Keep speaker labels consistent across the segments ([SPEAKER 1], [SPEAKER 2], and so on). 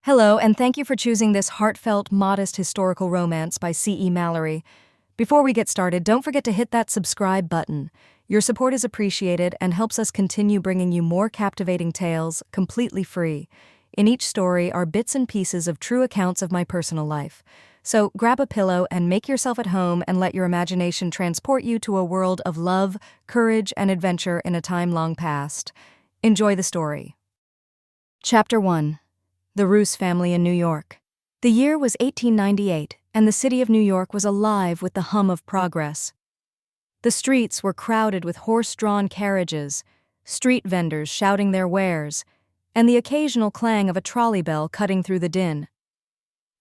[SPEAKER 1] Hello, and thank you for choosing this heartfelt, modest historical romance by C.E.Mallery. Before we get started, don't forget to hit that subscribe button. Your support is appreciated and helps us continue bringing you more captivating tales, completely free. In each story are bits and pieces of true accounts of my personal life. So grab a pillow and make yourself at home and let your imagination transport you to a world of love, courage, and adventure in a time long past. Enjoy the story. Chapter 1. The Roose family in New York. The year was 1898, and the city of New York was alive with the hum of progress. The streets were crowded with horse-drawn carriages, street vendors shouting their wares, and the occasional clang of a trolley bell cutting through the din.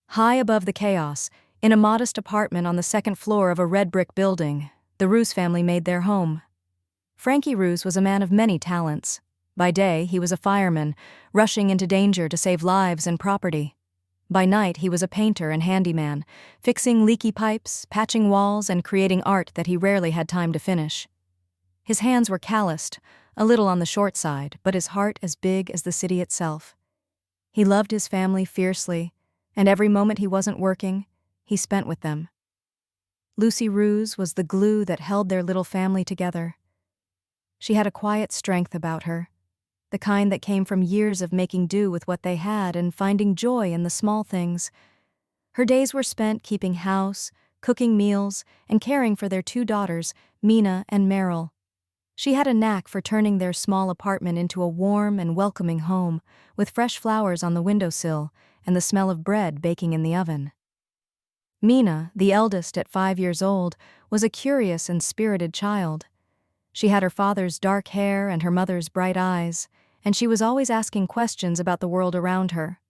[SPEAKER 1] High above the chaos, in a modest apartment on the second floor of a red-brick building, the Roose family made their home. Franky Roose was a man of many talents. By day, he was a fireman, rushing into danger to save lives and property. By night, he was a painter and handyman, fixing leaky pipes, patching walls, and creating art that he rarely had time to finish. His hands were calloused, a little on the short side, but his heart as big as the city itself. He loved his family fiercely, and every moment he wasn't working, he spent with them. Lucy Roose was the glue that held their little family together. She had a quiet strength about her, the kind that came from years of making do with what they had and finding joy in the small things. Her days were spent keeping house, cooking meals, and caring for their two daughters, Mina and Merel. She had a knack for turning their small apartment into a warm and welcoming home, with fresh flowers on the windowsill and the smell of bread baking in the oven. Mina, the eldest at 5 years old, was a curious and spirited child. She had her father's dark hair and her mother's bright eyes, and she was always asking questions about the world around her.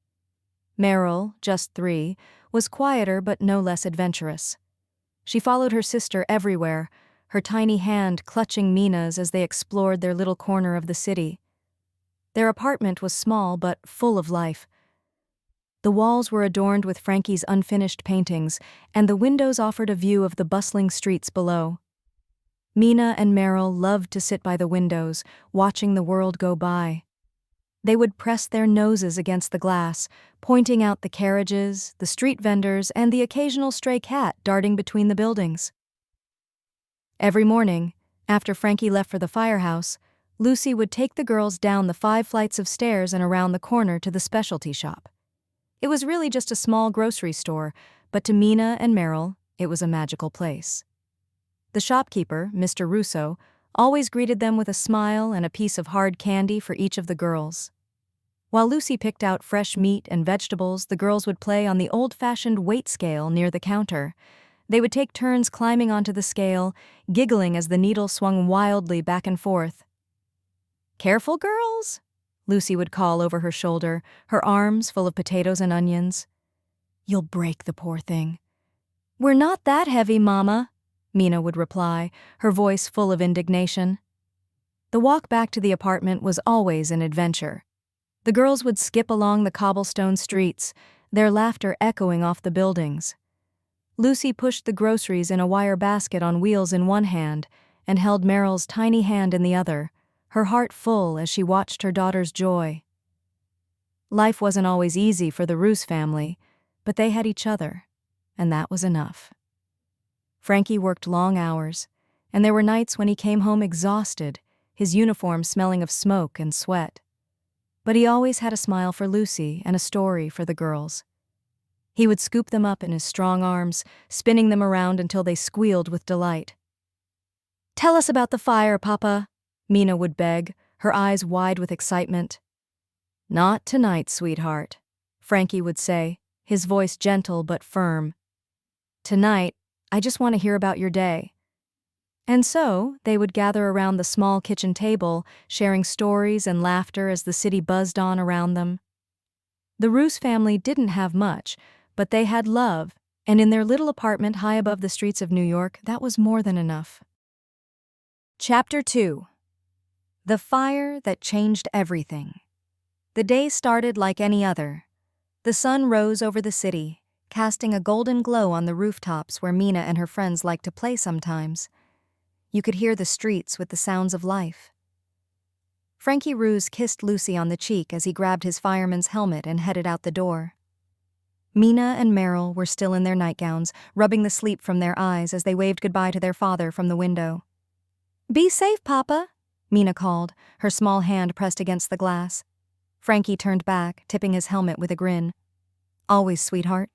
[SPEAKER 1] Merel, just 3, was quieter but no less adventurous. She followed her sister everywhere, her tiny hand clutching Mina's as they explored their little corner of the city. Their apartment was small but full of life. The walls were adorned with Franky's unfinished paintings, and the windows offered a view of the bustling streets below. Mina and Merel loved to sit by the windows, watching the world go by. They would press their noses against the glass, pointing out the carriages, the street vendors, and the occasional stray cat darting between the buildings. Every morning, after Franky left for the firehouse, Lucy would take the girls down the 5 flights of stairs and around the corner to the specialty shop. It was really just a small grocery store, but to Mina and Merel, it was a magical place. The shopkeeper, Mr. Russo, always greeted them with a smile and a piece of hard candy for each of the girls. While Lucy picked out fresh meat and vegetables, the girls would play on the old-fashioned weight scale near the counter. They would take turns climbing onto the scale, giggling as the needle swung wildly back and forth. "Careful, girls," Lucy would call over her shoulder, her arms full of potatoes and onions. "You'll break the poor thing." "We're not that heavy, Mama," Mina would reply, her voice full of indignation. The walk back to the apartment was always an adventure. The girls would skip along the cobblestone streets, their laughter echoing off the buildings. Lucy pushed the groceries in a wire basket on wheels in one hand and held Meryl's tiny hand in the other, her heart full as she watched her daughter's joy. Life wasn't always easy for the Roose family, but they had each other, and that was enough. Franky worked long hours, and there were nights when he came home exhausted, his uniform smelling of smoke and sweat. But he always had a smile for Lucy and a story for the girls. He would scoop them up in his strong arms, spinning them around until they squealed with delight. "Tell us about the fire, Papa," Mina would beg, her eyes wide with excitement. "Not tonight, sweetheart," Franky would say, his voice gentle but firm. "Tonight, I just want to hear about your day." And so, they would gather around the small kitchen table, sharing stories and laughter as the city buzzed on around them. The Roose family didn't have much, but they had love, and in their little apartment high above the streets of New York, that was more than enough. Chapter 2. The Fire That Changed Everything. The day started like any other. The sun rose over the city, casting a golden glow on the rooftops where Mina and her friends liked to play sometimes. You could hear the streets with the sounds of life. Franky Roose kissed Lucy on the cheek as he grabbed his fireman's helmet and headed out the door. Mina and Merel were still in their nightgowns, rubbing the sleep from their eyes as they waved goodbye to their father from the window. "Be safe, Papa," Mina called, her small hand pressed against the glass. Franky turned back, tipping his helmet with a grin. "Always, sweetheart."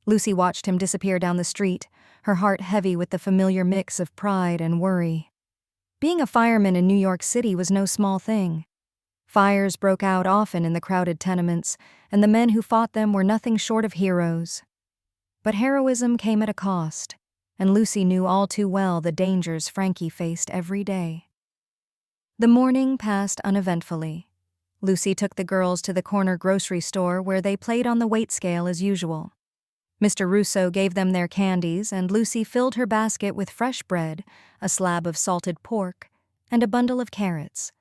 [SPEAKER 1] Lucy watched him disappear down the street, her heart heavy with the familiar mix of pride and worry. Being a fireman in New York City was no small thing. Fires broke out often in the crowded tenements, and the men who fought them were nothing short of heroes. But heroism came at a cost, and Lucy knew all too well the dangers Franky faced every day. The morning passed uneventfully. Lucy took the girls to the corner grocery store where they played on the weight scale as usual. Mr. Russo gave them their candies, and Lucy filled her basket with fresh bread, a slab of salted pork, and a bundle of carrots.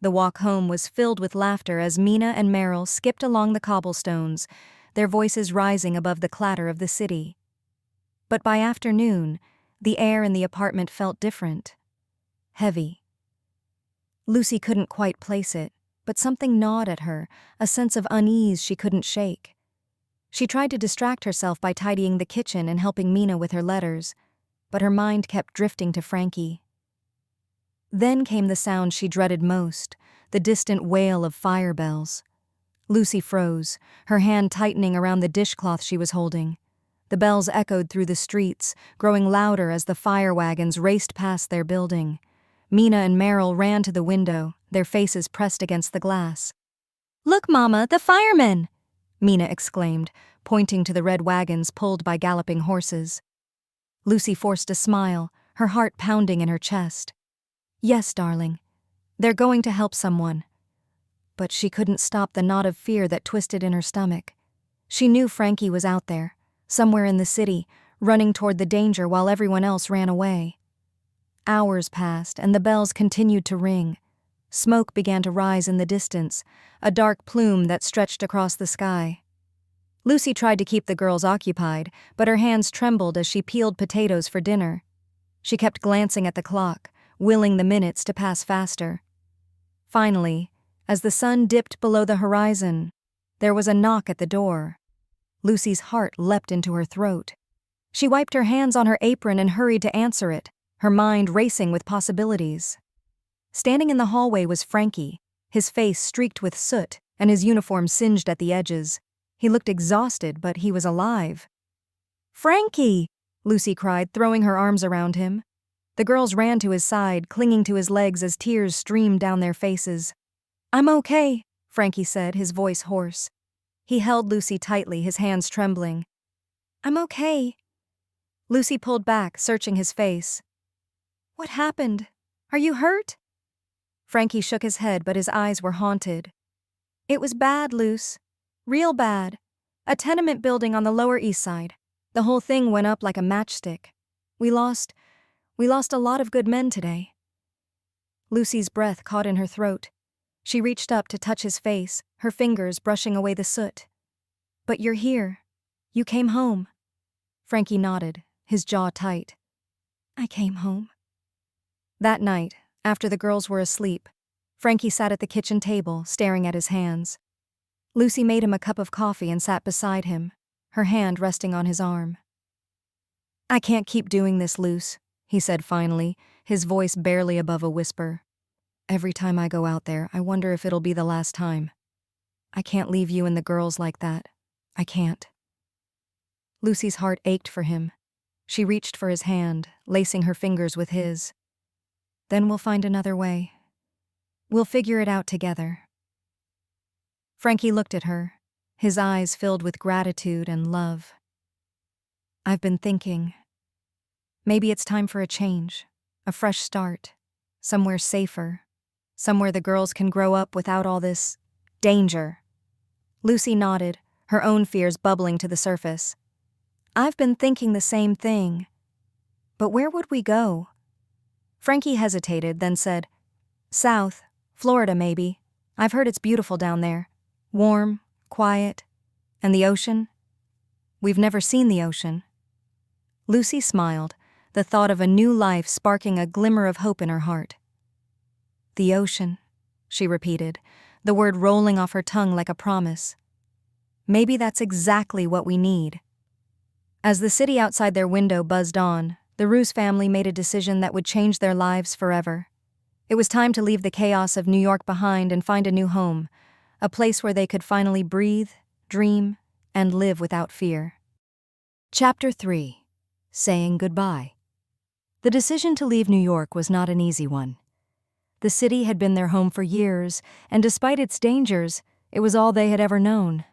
[SPEAKER 1] The walk home was filled with laughter as Mina and Merel skipped along the cobblestones, their voices rising above the clatter of the city. But by afternoon, the air in the apartment felt different. Heavy. Lucy couldn't quite place it, but something gnawed at her, a sense of unease she couldn't shake. She tried to distract herself by tidying the kitchen and helping Mina with her letters, but her mind kept drifting to Franky. Then came the sound she dreaded most, the distant wail of fire bells. Lucy froze, her hand tightening around the dishcloth she was holding. The bells echoed through the streets, growing louder as the fire wagons raced past their building. Mina and Merel ran to the window, their faces pressed against the glass. "Look, Mama, the firemen!" Mina exclaimed, pointing to the red wagons pulled by galloping horses. Lucy forced a smile, her heart pounding in her chest. "Yes, darling. They're going to help someone." But she couldn't stop the knot of fear that twisted in her stomach. She knew Franky was out there, somewhere in the city, running toward the danger while everyone else ran away. Hours passed, and the bells continued to ring. Smoke began to rise in the distance, a dark plume that stretched across the sky. Lucy tried to keep the girls occupied, but her hands trembled as she peeled potatoes for dinner. She kept glancing at the clock, willing the minutes to pass faster. Finally, as the sun dipped below the horizon, there was a knock at the door. Lucy's heart leapt into her throat. She wiped her hands on her apron and hurried to answer it, her mind racing with possibilities. Standing in the hallway was Franky, his face streaked with soot and his uniform singed at the edges. He looked exhausted, but he was alive. "Franky!" Lucy cried, throwing her arms around him. The girls ran to his side, clinging to his legs as tears streamed down their faces. "I'm okay," Franky said, his voice hoarse. He held Lucy tightly, his hands trembling. "I'm okay." Lucy pulled back, searching his face. "What happened? Are you hurt?" Franky shook his head, but his eyes were haunted. "It was bad, Luce. Real bad. A tenement building on the Lower East Side. The whole thing went up like a matchstick. We lost a lot of good men today." Lucy's breath caught in her throat. She reached up to touch his face, her fingers brushing away the soot. "But you're here. You came home." Franky nodded, his jaw tight. "I came home." That night, after the girls were asleep, Franky sat at the kitchen table, staring at his hands. Lucy made him a cup of coffee and sat beside him, her hand resting on his arm. "I can't keep doing this, Luce," he said finally, his voice barely above a whisper. "Every time I go out there, I wonder if it'll be the last time. I can't leave you and the girls like that. I can't." Lucy's heart ached for him. She reached for his hand, lacing her fingers with his. "Then we'll find another way. We'll figure it out together." Franky looked at her, his eyes filled with gratitude and love. "I've been thinking. Maybe it's time for a change, a fresh start, somewhere safer, somewhere the girls can grow up without all this danger." Lucy nodded, her own fears bubbling to the surface. "I've been thinking the same thing. But where would we go?" Franky hesitated, then said, "South, Florida maybe. I've heard it's beautiful down there. Warm, quiet, and the ocean? We've never seen the ocean." Lucy smiled, the thought of a new life sparking a glimmer of hope in her heart. "The ocean," she repeated, the word rolling off her tongue like a promise. Maybe that's exactly what we need. As the city outside their window buzzed on, the Roose family made a decision that would change their lives forever. It was time to leave the chaos of New York behind and find a new home, a place where they could finally breathe, dream, and live without fear. Chapter 3. Saying Goodbye. The decision to leave New York was not an easy one. The city had been their home for years, and despite its dangers, it was all they had ever known.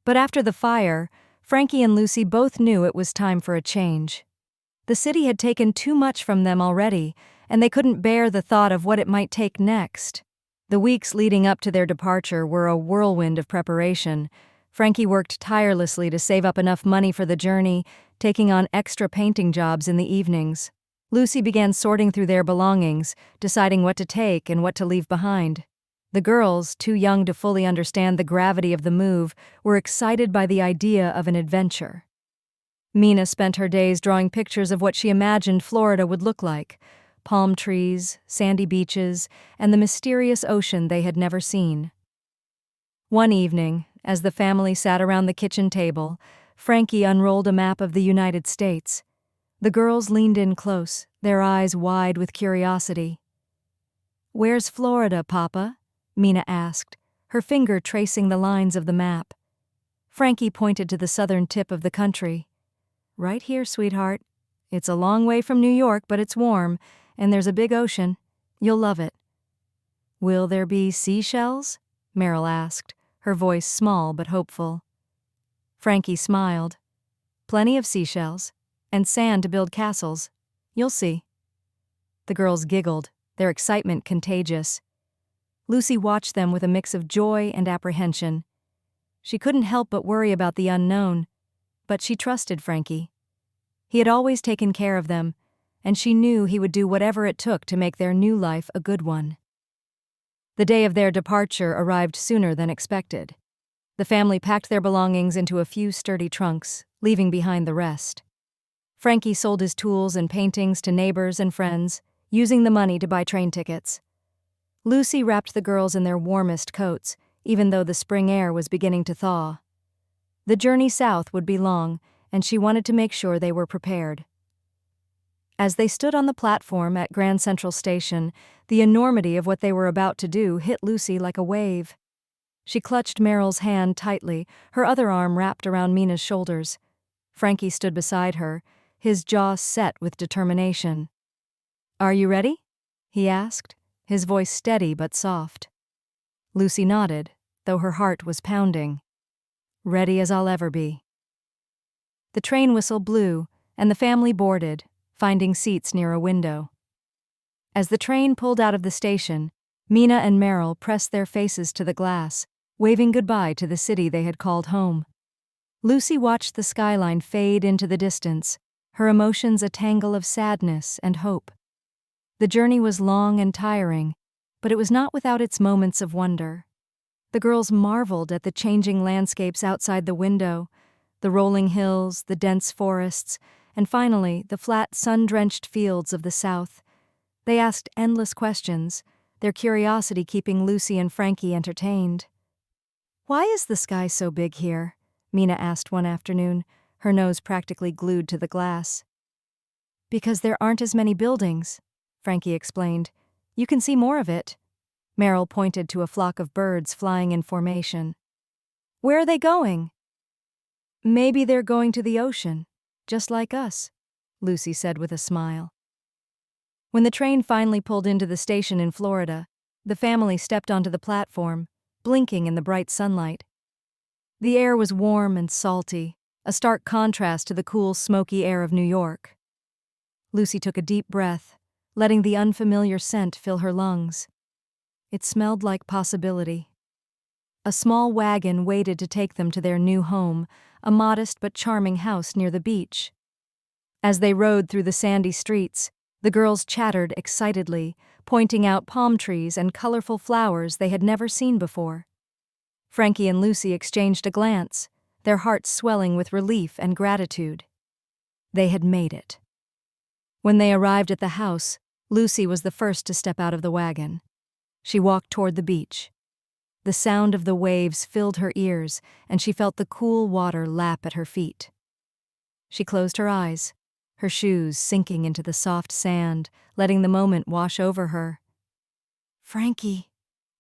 [SPEAKER 1] But after the fire, Franky and Lucy both knew it was time for a change. The city had taken too much from them already, and they couldn't bear the thought of what it might take next. The weeks leading up to their departure were a whirlwind of preparation. Franky worked tirelessly to save up enough money for the journey, taking on extra painting jobs in the evenings. Lucy began sorting through their belongings, deciding what to take and what to leave behind. The girls, too young to fully understand the gravity of the move, were excited by the idea of an adventure. Mina spent her days drawing pictures of what she imagined Florida would look like: palm trees, sandy beaches, and the mysterious ocean they had never seen. One evening, as the family sat around the kitchen table, Franky unrolled a map of the United States. The girls leaned in close, their eyes wide with curiosity. "Where's Florida, Papa?" Mina asked, her finger tracing the lines of the map. Franky pointed to the southern tip of the country. "Right here, sweetheart. It's a long way from New York, but it's warm, and there's a big ocean. You'll love it." "Will there be seashells?" Merel asked, her voice small but hopeful. Franky smiled. "Plenty of seashells, and sand to build castles. You'll see." The girls giggled, their excitement contagious. Lucy watched them with a mix of joy and apprehension. She couldn't help but worry about the unknown, but she trusted Franky. He had always taken care of them, and she knew he would do whatever it took to make their new life a good one. The day of their departure arrived sooner than expected. The family packed their belongings into a few sturdy trunks, leaving behind the rest. Franky sold his tools and paintings to neighbors and friends, using the money to buy train tickets. Lucy wrapped the girls in their warmest coats, even though the spring air was beginning to thaw. The journey south would be long, and she wanted to make sure they were prepared. As they stood on the platform at Grand Central Station, the enormity of what they were about to do hit Lucy like a wave. She clutched Merel's hand tightly, her other arm wrapped around Mina's shoulders. Franky stood beside her, his jaw set with determination. "Are you ready?" he asked, his voice steady but soft. Lucy nodded, though her heart was pounding. "Ready as I'll ever be." The train whistle blew, and the family boarded, finding seats near a window. As the train pulled out of the station, Mina and Merel pressed their faces to the glass, waving goodbye to the city they had called home. Lucy watched the skyline fade into the distance, her emotions a tangle of sadness and hope. The journey was long and tiring, but it was not without its moments of wonder. The girls marveled at the changing landscapes outside the window, the rolling hills, the dense forests, and finally the flat, sun-drenched fields of the south. They asked endless questions, their curiosity keeping Lucy and Franky entertained. "Why is the sky so big here?" Mina asked one afternoon, her nose practically glued to the glass. "Because there aren't as many buildings," Franky explained. "You can see more of it." Merel pointed to a flock of birds flying in formation. "Where are they going?" "Maybe they're going to the ocean, just like us," Lucy said with a smile. When the train finally pulled into the station in Florida, the family stepped onto the platform, blinking in the bright sunlight. The air was warm and salty, a stark contrast to the cool, smoky air of New York. Lucy took a deep breath, letting the unfamiliar scent fill her lungs. It smelled like possibility. A small wagon waited to take them to their new home, a modest but charming house near the beach. As they rode through the sandy streets, the girls chattered excitedly, pointing out palm trees and colorful flowers they had never seen before. Franky and Lucy exchanged a glance, their hearts swelling with relief and gratitude. They had made it. When they arrived at the house, Lucy was the first to step out of the wagon. She walked toward the beach. The sound of the waves filled her ears, and she felt the cool water lap at her feet. She closed her eyes, her shoes sinking into the soft sand, letting the moment wash over her. "Franky,"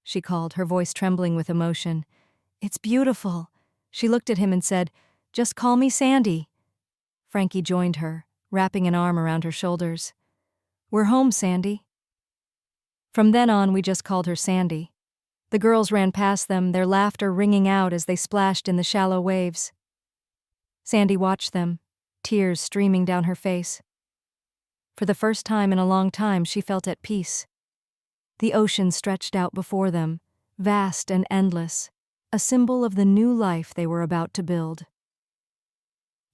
[SPEAKER 1] she called, her voice trembling with emotion. "It's beautiful." She looked at him and said, "Just call me Sandy." Franky joined her, wrapping an arm around her shoulders. "We're home, Sandy." From then on, we just called her Sandy. The girls ran past them, their laughter ringing out as they splashed in the shallow waves. Sandy watched them, tears streaming down her face. For the first time in a long time, she felt at peace. The ocean stretched out before them, vast and endless, a symbol of the new life they were about to build.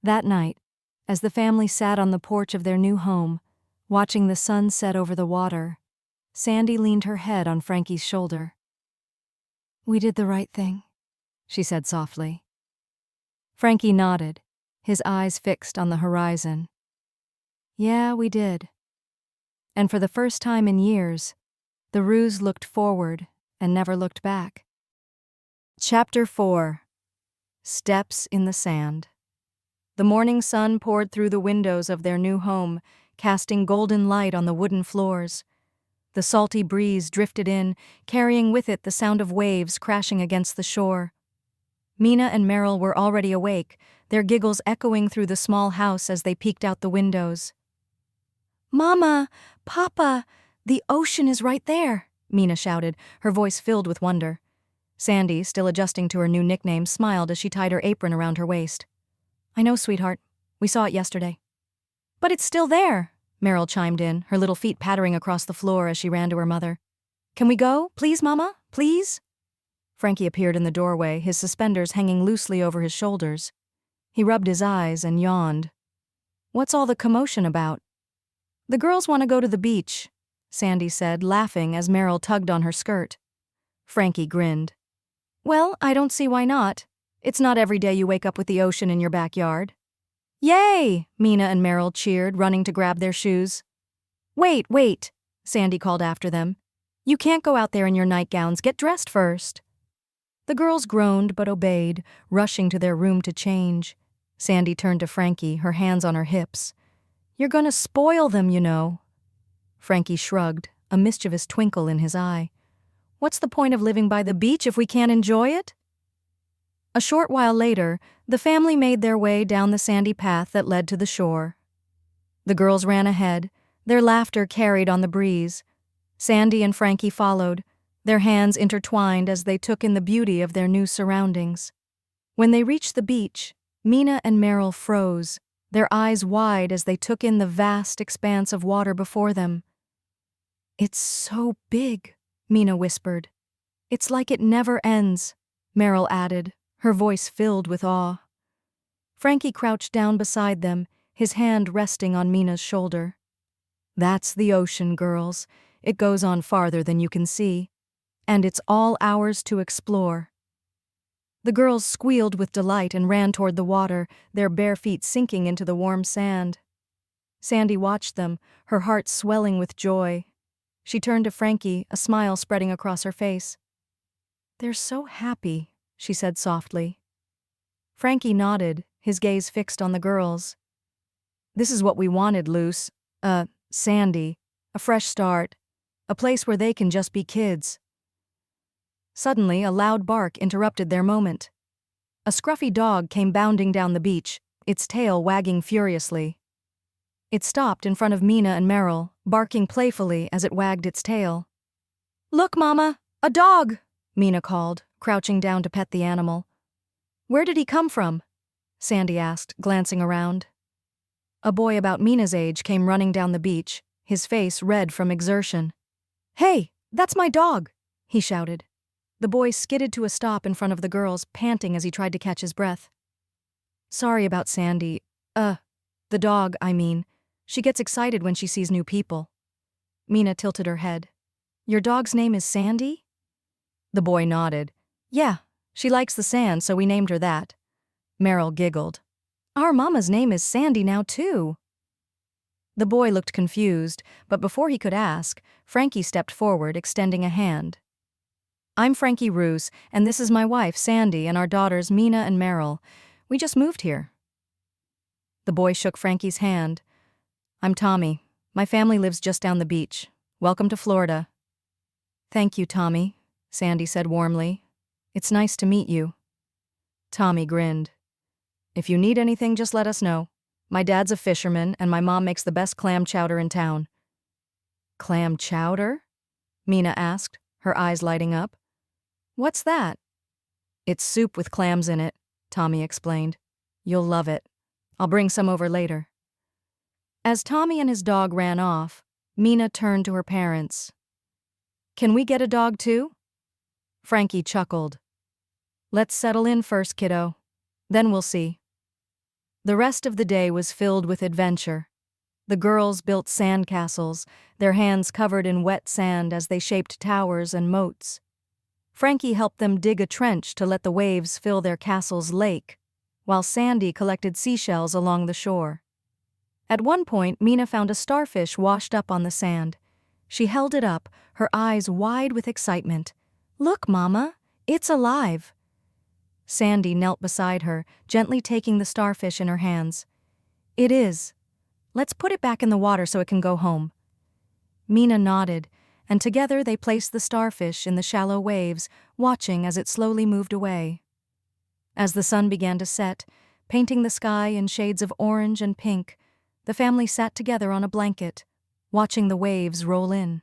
[SPEAKER 1] That night, as the family sat on the porch of their new home, watching the sun set over the water, Sandy leaned her head on Franky's shoulder. "We did the right thing," she said softly. Franky nodded, his eyes fixed on the horizon. "Yeah, we did." And for the first time in years, the Roose looked forward and never looked back. Chapter 4. Steps in the Sand. The morning sun poured through the windows of their new home, casting golden light on the wooden floors. The salty breeze drifted in, carrying with it the sound of waves crashing against the shore. Mina and Merel were already awake, their giggles echoing through the small house as they peeked out the windows. "Mama! Papa! The ocean is right there!" Mina shouted, her voice filled with wonder. Sandy, still adjusting to her new nickname, smiled as she tied her apron around her waist. "I know, sweetheart. We saw it yesterday." "But it's still there," Merel chimed in, her little feet pattering across the floor as she ran to her mother. "Can we go? Please, Mama? Please?" Franky appeared in the doorway, his suspenders hanging loosely over his shoulders. He rubbed his eyes and yawned. "What's all the commotion about?" "The girls want to go to the beach," Sandy said, laughing as Merel tugged on her skirt. Franky grinned. "Well, I don't see why not. It's not every day you wake up with the ocean in your backyard." "Yay!" Mina and Merel cheered, running to grab their shoes. Wait, Sandy called after them. "You can't go out there in your nightgowns. Get dressed first." The girls groaned but obeyed, rushing to their room to change. Sandy turned to Franky, her hands on her hips. "You're gonna spoil them, you know." Franky shrugged, a mischievous twinkle in his eye. "What's the point of living by the beach if we can't enjoy it?" A short while later, the family made their way down the sandy path that led to the shore. The girls ran ahead, their laughter carried on the breeze. Sandy and Franky followed, their hands intertwined as they took in the beauty of their new surroundings. When they reached the beach, Mina and Merel froze, their eyes wide as they took in the vast expanse of water before them. "It's so big," Mina whispered. "It's like it never ends," Merel added, her voice filled with awe. Franky crouched down beside them, his hand resting on Mina's shoulder. "That's the ocean, girls. It goes on farther than you can see. And it's all ours to explore." The girls squealed with delight and ran toward the water, their bare feet sinking into the warm sand. Sandy watched them, her heart swelling with joy. She turned to Franky, a smile spreading across her face. "They're so happy," she said softly. Franky nodded, his gaze fixed on the girls. "This is what we wanted, Luce. Sandy. A fresh start. A place where they can just be kids." Suddenly, a loud bark interrupted their moment. A scruffy dog came bounding down the beach, its tail wagging furiously. It stopped in front of Mina and Merel, barking playfully as it wagged its tail. "Look, Mama! A dog!" Mina called, crouching down to pet the animal. "Where did he come from?" Sandy asked, glancing around. A boy about Mina's age came running down the beach, his face red from exertion. "Hey, that's my dog!" he shouted. The boy skidded to a stop in front of the girls, panting as he tried to catch his breath. "Sorry about Sandy. The dog, I mean. She gets excited when she sees new people." Mina tilted her head. "Your dog's name is Sandy?" The boy nodded. "Yeah, she likes the sand, so we named her that." Merel giggled. "Our mama's name is Sandy now, too." The boy looked confused, but before he could ask, Franky stepped forward, extending a hand. "I'm Franky Roose, and this is my wife, Sandy, and our daughters, Mina and Merel. We just moved here." The boy shook Franky's hand. "I'm Tommy. My family lives just down the beach. Welcome to Florida." "Thank you, Tommy," Sandy said warmly. "It's nice to meet you." Tommy grinned. "If you need anything, just let us know. My dad's a fisherman, and my mom makes the best clam chowder in town." "Clam chowder?" Mina asked, her eyes lighting up. "What's that?" "It's soup with clams in it," Tommy explained. "You'll love it. I'll bring some over later." As Tommy and his dog ran off, Mina turned to her parents. "Can we get a dog too?" Franky chuckled. "Let's settle in first, kiddo. Then we'll see." The rest of the day was filled with adventure. The girls built sandcastles, their hands covered in wet sand as they shaped towers and moats. Franky helped them dig a trench to let the waves fill their castle's lake, while Sandy collected seashells along the shore. At one point, Mina found a starfish washed up on the sand. She held it up, her eyes wide with excitement. "Look, Mama, it's alive." Sandy knelt beside her, gently taking the starfish in her hands. "It is. Let's put it back in the water so it can go home." Mina nodded, and together they placed the starfish in the shallow waves, watching as it slowly moved away. As the sun began to set, painting the sky in shades of orange and pink, the family sat together on a blanket, watching the waves roll in.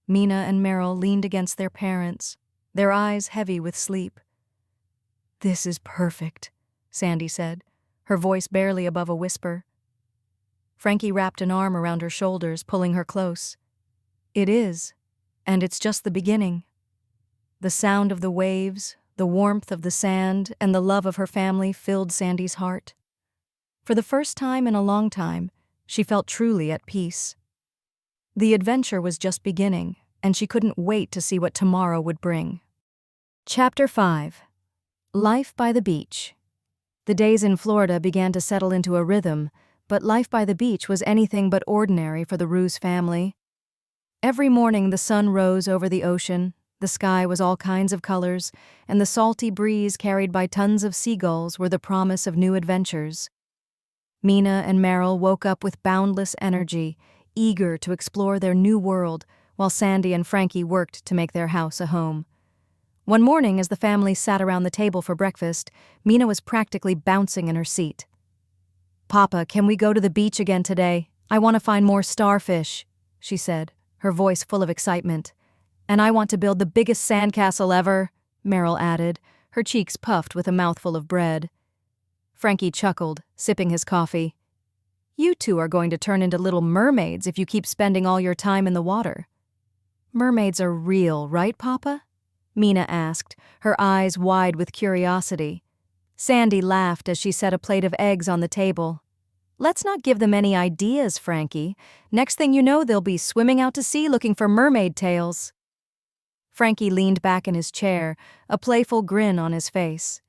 [SPEAKER 1] Mina and Merel leaned against their parents, their eyes heavy with sleep. "This is perfect," Sandy said, her voice barely above a whisper. Franky wrapped an arm around her shoulders, pulling her close. "It is, and it's just the beginning." The sound of the waves, the warmth of the sand, and the love of her family filled Sandy's heart. For the first time in a long time, she felt truly at peace. The adventure was just beginning, and she couldn't wait to see what tomorrow would bring. Chapter 5. Life by the Beach. The days in Florida began to settle into a rhythm, but life by the beach was anything but ordinary for the Roose family. Every morning the sun rose over the ocean, the sky was all kinds of colors, and the salty breeze carried by tons of seagulls were the promise of new adventures. Mina and Merel woke up with boundless energy, eager to explore their new world, while Sandy and Franky worked to make their house a home. One morning, as the family sat around the table for breakfast, Mina was practically bouncing in her seat. "Papa, can we go to the beach again today? I want to find more starfish," she said, her voice full of excitement. "And I want to build the biggest sandcastle ever," Merel added, her cheeks puffed with a mouthful of bread. Franky chuckled, sipping his coffee. "You two are going to turn into little mermaids if you keep spending all your time in the water." "Mermaids are real, right, Papa?" Mina asked, her eyes wide with curiosity. Sandy laughed as she set a plate of eggs on the table. "Let's not give them any ideas, Franky. Next thing you know, they'll be swimming out to sea looking for mermaid tails." Franky leaned back in his chair, a playful grin on his face.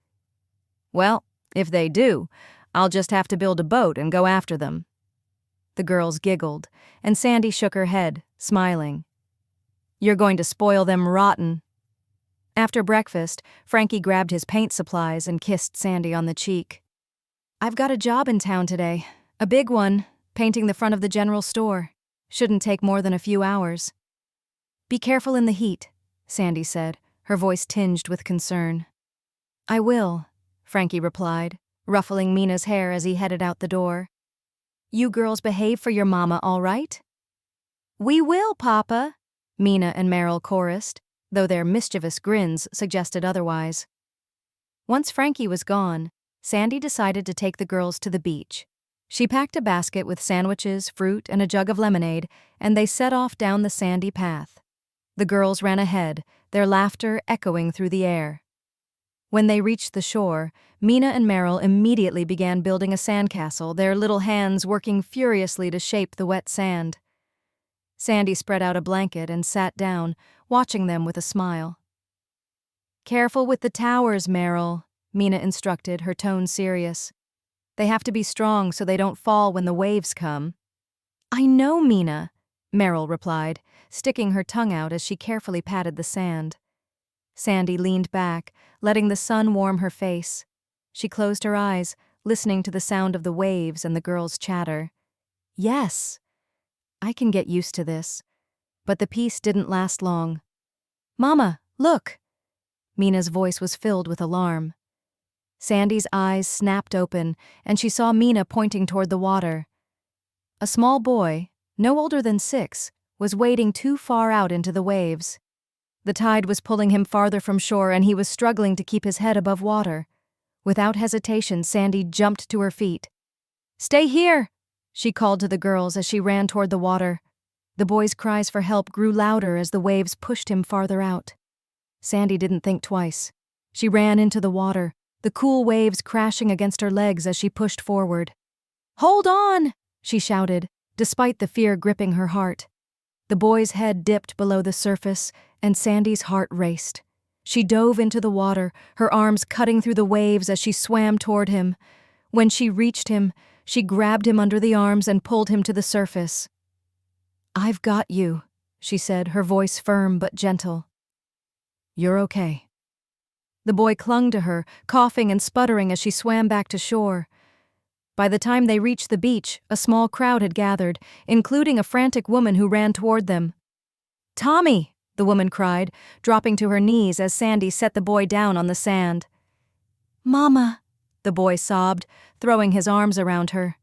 [SPEAKER 1] "Well, if they do, I'll just have to build a boat and go after them." The girls giggled, and Sandy shook her head, smiling. "You're going to spoil them rotten." After breakfast, Franky grabbed his paint supplies and kissed Sandy on the cheek. "I've got a job in town today. A big one, painting the front of the general store. Shouldn't take more than a few hours." "Be careful in the heat," Sandy said, her voice tinged with concern. "I will," Franky replied, ruffling Mina's hair as he headed out the door. "You girls behave for your mama, all right?" "We will, Papa," Mina and Merel chorused, though their mischievous grins suggested otherwise. Once Franky was gone, Sandy decided to take the girls to the beach. She packed a basket with sandwiches, fruit, and a jug of lemonade, and they set off down the sandy path. The girls ran ahead, their laughter echoing through the air. When they reached the shore, Mina and Merel immediately began building a sandcastle, their little hands working furiously to shape the wet sand. Sandy spread out a blanket and sat down, watching them with a smile. "Careful with the towers, Merel," Mina instructed, her tone serious. "They have to be strong so they don't fall when the waves come." I know, Mina, Merel replied, sticking her tongue out as she carefully patted the sand. Sandy leaned back, letting the sun warm her face. She closed her eyes, listening to the sound of the waves and the girls' chatter. Yes, I can get used to this. But the peace didn't last long. Mama, look! Mina's voice was filled with alarm. Sandy's eyes snapped open, and she saw Mina pointing toward the water. A small boy, no older than 6, was wading too far out into the waves. The tide was pulling him farther from shore, and he was struggling to keep his head above water. Without hesitation, Sandy jumped to her feet. "Stay here!" she called to the girls as she ran toward the water. The boy's cries for help grew louder as the waves pushed him farther out. Sandy didn't think twice. She ran into the water, the cool waves crashing against her legs as she pushed forward. "Hold on!" she shouted, despite the fear gripping her heart. The boy's head dipped below the surface, and Sandy's heart raced. She dove into the water, her arms cutting through the waves as she swam toward him. When she reached him, she grabbed him under the arms and pulled him to the surface. "I've got you," she said, her voice firm but gentle. "You're okay." The boy clung to her, coughing and sputtering as she swam back to shore. By the time they reached the beach, a small crowd had gathered, including a frantic woman who ran toward them. "Tommy!" the woman cried, dropping to her knees as Sandy set the boy down on the sand. "Mama!" the boy sobbed, throwing his arms around her.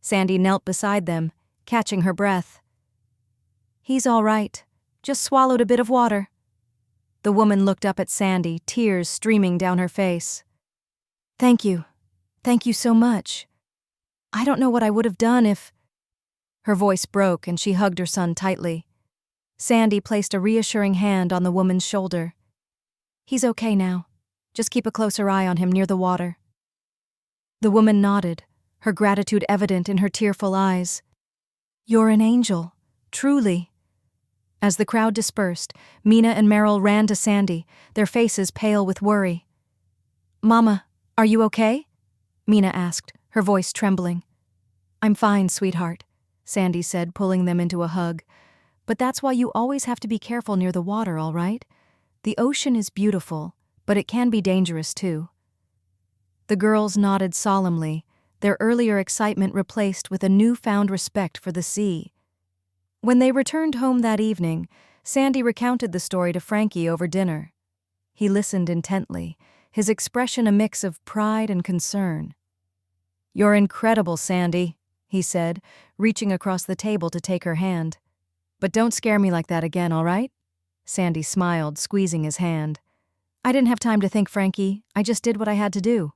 [SPEAKER 1] Sandy knelt beside them, catching her breath. "He's all right. Just swallowed a bit of water." The woman looked up at Sandy, tears streaming down her face. "Thank you. Thank you so much. I don't know what I would have done if—" Her voice broke and she hugged her son tightly. Sandy placed a reassuring hand on the woman's shoulder. "He's okay now. Just keep a closer eye on him near the water." The woman nodded, her gratitude evident in her tearful eyes. "You're an angel, truly." As the crowd dispersed, Mina and Merel ran to Sandy, their faces pale with worry. "Mama, are you okay?" Mina asked, her voice trembling. "I'm fine, sweetheart," Sandy said, pulling them into a hug. "But that's why you always have to be careful near the water, all right? The ocean is beautiful, but it can be dangerous too." The girls nodded solemnly, their earlier excitement replaced with a newfound respect for the sea. When they returned home that evening, Sandy recounted the story to Franky over dinner. He listened intently, his expression a mix of pride and concern. "You're incredible, Sandy," he said, reaching across the table to take her hand. "But don't scare me like that again, all right?" Sandy smiled, squeezing his hand. "I didn't have time to think, Franky. I just did what I had to do."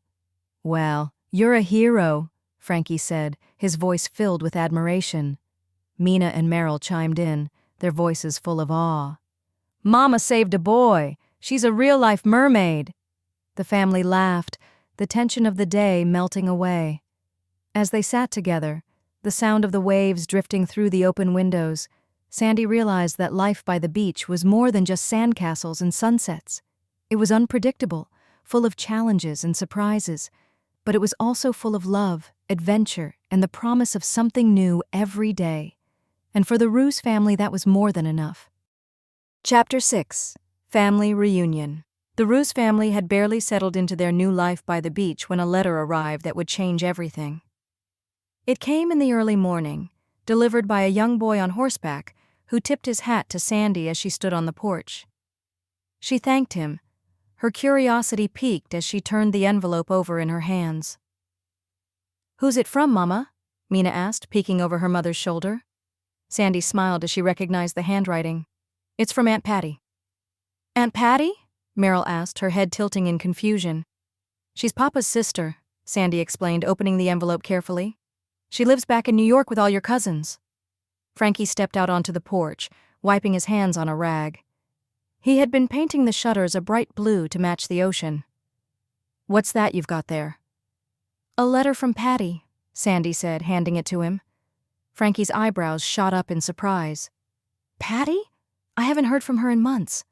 [SPEAKER 1] "Well, you're a hero," Franky said, his voice filled with admiration. Mina and Merel chimed in, their voices full of awe. "Mama saved a boy. She's a real-life mermaid." The family laughed, the tension of the day melting away. As they sat together, the sound of the waves drifting through the open windows, Sandy realized that life by the beach was more than just sandcastles and sunsets. It was unpredictable, full of challenges and surprises, but it was also full of love, adventure, and the promise of something new every day. And for the Roose family, that was more than enough. Chapter 6. Family Reunion. The Roose family had barely settled into their new life by the beach when a letter arrived that would change everything. It came in the early morning, delivered by a young boy on horseback who tipped his hat to Sandy as she stood on the porch. She thanked him, her curiosity piqued as she turned the envelope over in her hands. "Who's it from, Mama?" Mina asked, peeking over her mother's shoulder. Sandy smiled as she recognized the handwriting. "It's from Aunt Patty." "Aunt Patty?" Merel asked, her head tilting in confusion. "She's Papa's sister," Sandy explained, opening the envelope carefully. "She lives back in New York with all your cousins." Franky stepped out onto the porch, wiping his hands on a rag. He had been painting the shutters a bright blue to match the ocean. "What's that you've got there?" "A letter from Patty," Sandy said, handing it to him. Franky's eyebrows shot up in surprise. "Patty? I haven't heard from her in months."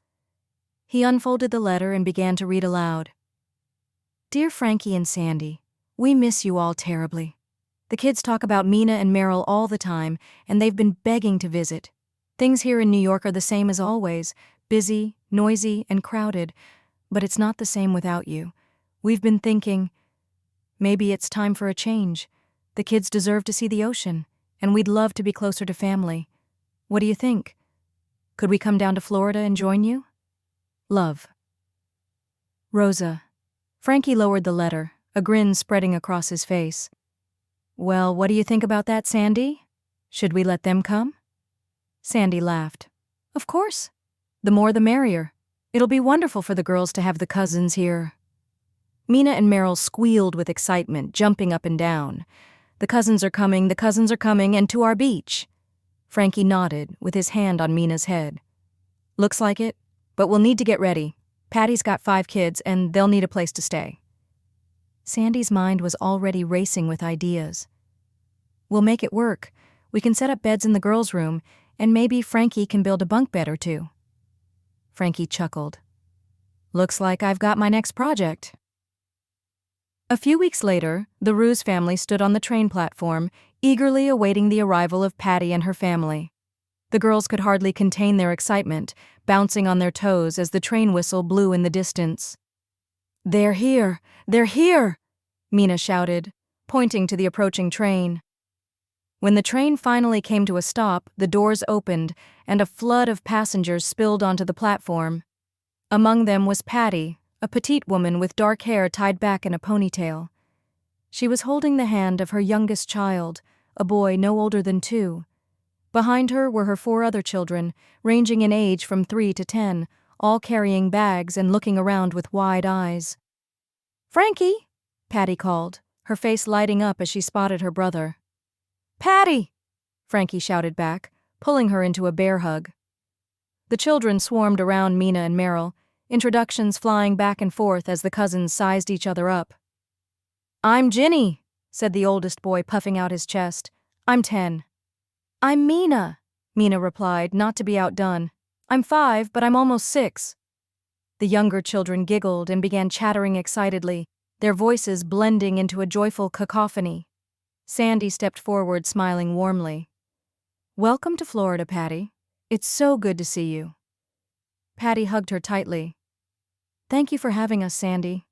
[SPEAKER 1] He unfolded the letter and began to read aloud. "Dear Franky and Sandy, we miss you all terribly. The kids talk about Mina and Merel all the time, and they've been begging to visit. Things here in New York are the same as always, busy, noisy, and crowded, but it's not the same without you. We've been thinking, maybe it's time for a change. The kids deserve to see the ocean, and we'd love to be closer to family. What do you think? Could we come down to Florida and join you? Love. Rosa. Franky lowered the letter, a grin spreading across his face. Well, what do you think about that, Sandy? Should we let them come? Sandy laughed. Of course. The more the merrier. It'll be wonderful for the girls to have the cousins here. Mina and Merel squealed with excitement, jumping up and down. The cousins are coming, and to our beach. Franky nodded, with his hand on Mina's head. Looks like it, but we'll need to get ready. Patty's got 5 kids, and they'll need a place to stay. Sandy's mind was already racing with ideas. We'll make it work. We can set up beds in the girls' room, and maybe Franky can build a bunk bed or 2. Franky chuckled. Looks like I've got my next project. A few weeks later, the Roose family stood on the train platform, eagerly awaiting the arrival of Patty and her family. The girls could hardly contain their excitement, bouncing on their toes as the train whistle blew in the distance. They're here! They're here! Mina shouted, pointing to the approaching train. When the train finally came to a stop, the doors opened, and a flood of passengers spilled onto the platform. Among them was Patty, a petite woman with dark hair tied back in a ponytail. She was holding the hand of her youngest child, a boy no older than 2. Behind her were her 4 other children, ranging in age from 3 to 10, all carrying bags and looking around with wide eyes. Franky! Patty called, her face lighting up as she spotted her brother. Patty! Franky shouted back, pulling her into a bear hug. The children swarmed around Mina and Merel, introductions flying back and forth as the cousins sized each other up. I'm Ginny, said the oldest boy, puffing out his chest. I'm 10. I'm Mina, Mina replied, not to be outdone. I'm 5, but I'm almost 6. The younger children giggled and began chattering excitedly, their voices blending into a joyful cacophony. Sandy stepped forward, smiling warmly. Welcome to Florida, Patty. It's so good to see you. Patty hugged her tightly. Thank you for having us, Sandy.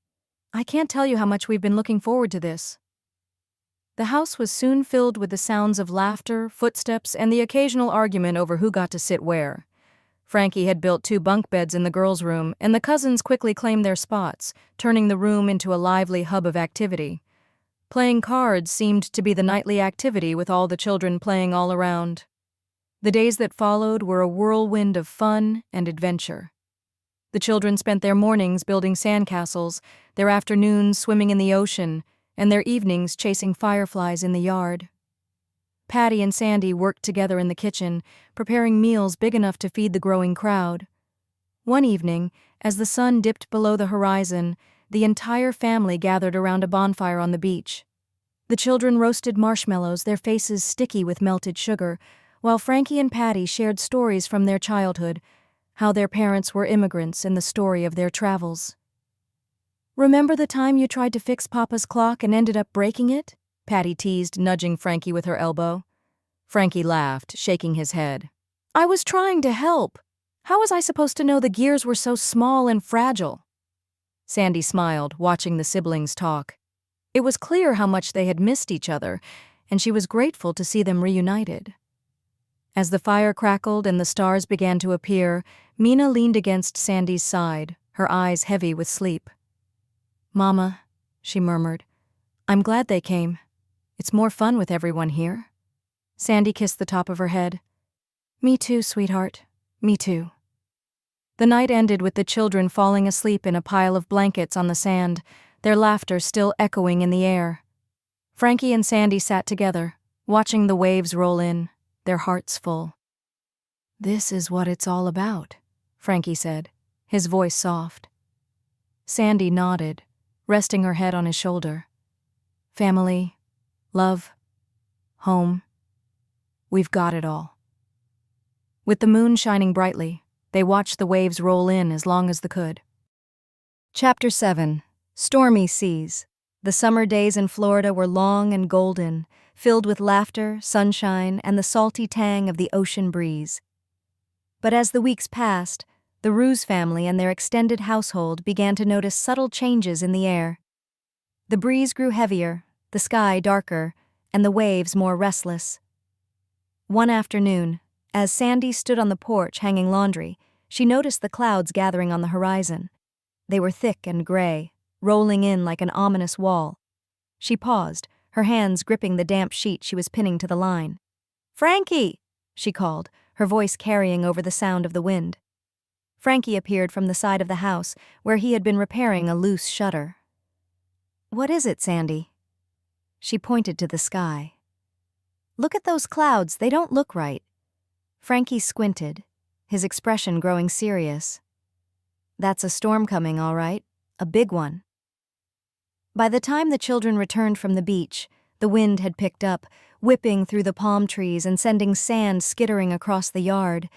[SPEAKER 1] I can't tell you how much we've been looking forward to this. The house was soon filled with the sounds of laughter, footsteps, and the occasional argument over who got to sit where. Franky had built 2 bunk beds in the girls' room, and the cousins quickly claimed their spots, turning the room into a lively hub of activity. Playing cards seemed to be the nightly activity, with all the children playing all around. The days that followed were a whirlwind of fun and adventure. The children spent their mornings building sandcastles, their afternoons swimming in the ocean, and their evenings chasing fireflies in the yard. Patty and Sandy worked together in the kitchen, preparing meals big enough to feed the growing crowd. One evening, as the sun dipped below the horizon, the entire family gathered around a bonfire on the beach. The children roasted marshmallows, their faces sticky with melted sugar, while Franky and Patty shared stories from their childhood, how their parents were immigrants and the story of their travels. Remember the time you tried to fix Papa's clock and ended up breaking it? Patty teased, nudging Franky with her elbow. Franky laughed, shaking his head. I was trying to help. How was I supposed to know the gears were so small and fragile? Sandy smiled, watching the siblings talk. It was clear how much they had missed each other, and she was grateful to see them reunited. As the fire crackled and the stars began to appear, Mina leaned against Sandy's side, her eyes heavy with sleep. Mama, she murmured, I'm glad they came. It's more fun with everyone here. Sandy kissed the top of her head. Me too, sweetheart. Me too. The night ended with the children falling asleep in a pile of blankets on the sand, their laughter still echoing in the air. Franky and Sandy sat together, watching the waves roll in, their hearts full. This is what it's all about, Franky said, his voice soft. Sandy nodded, resting her head on his shoulder. Family, love, home. We've got it all. With the moon shining brightly, they watched the waves roll in as long as they could. Chapter 7. Stormy Seas. The summer days in Florida were long and golden, filled with laughter, sunshine, and the salty tang of the ocean breeze. But as the weeks passed, the Roose family and their extended household began to notice subtle changes in the air. The breeze grew heavier, the sky darker, and the waves more restless. One afternoon, as Sandy stood on the porch hanging laundry, she noticed the clouds gathering on the horizon. They were thick and gray, rolling in like an ominous wall. She paused, her hands gripping the damp sheet she was pinning to the line. "Franky!" she called, her voice carrying over the sound of the wind. Franky appeared from the side of the house, where he had been repairing a loose shutter. "What is it, Sandy?" She pointed to the sky. "Look at those clouds, they don't look right." Franky squinted, his expression growing serious. "That's a storm coming, all right. A big one." By the time the children returned from the beach, the wind had picked up, whipping through the palm trees and sending sand skittering across the yard.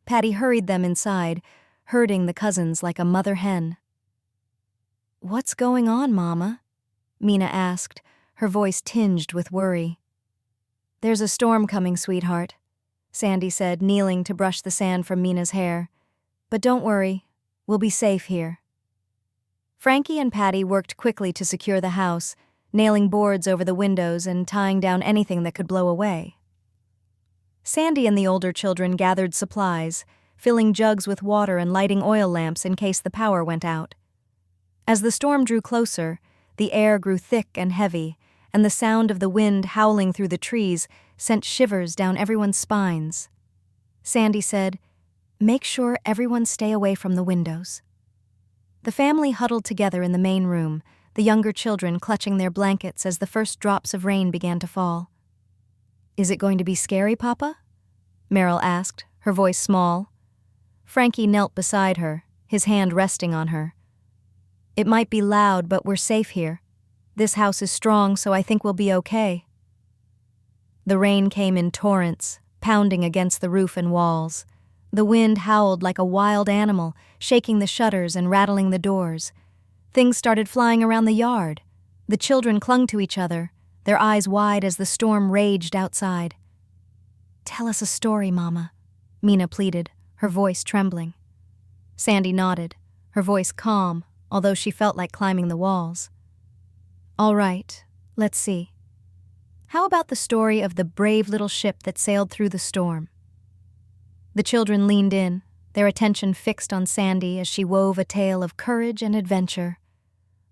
[SPEAKER 1] Patty hurried them inside, herding the cousins like a mother hen. "What's going on, Mama?" Mina asked, her voice tinged with worry. "There's a storm coming, sweetheart," Sandy said, kneeling to brush the sand from Mina's hair. "But don't worry, we'll be safe here." Franky and Patty worked quickly to secure the house, nailing boards over the windows and tying down anything that could blow away. Sandy and the older children gathered supplies, filling jugs with water and lighting oil lamps in case the power went out. As the storm drew closer, the air grew thick and heavy, and the sound of the wind howling through the trees sent shivers down everyone's spines. Sandy said, "Make sure everyone stay away from the windows." The family huddled together in the main room, the younger children clutching their blankets as the first drops of rain began to fall. "Is it going to be scary, Papa?" Merel asked, her voice small. Franky knelt beside her, his hand resting on her. "It might be loud, but we're safe here. This house is strong, so I think we'll be okay." The rain came in torrents, pounding against the roof and walls. The wind howled like a wild animal, shaking the shutters and rattling the doors. Things started flying around the yard. The children clung to each other, their eyes wide as the storm raged outside. "Tell us a story, Mama," Mina pleaded, her voice trembling. Sandy nodded, her voice calm, although she felt like climbing the walls. "All right, let's see. How about the story of the brave little ship that sailed through the storm?" The children leaned in, their attention fixed on Sandy as she wove a tale of courage and adventure.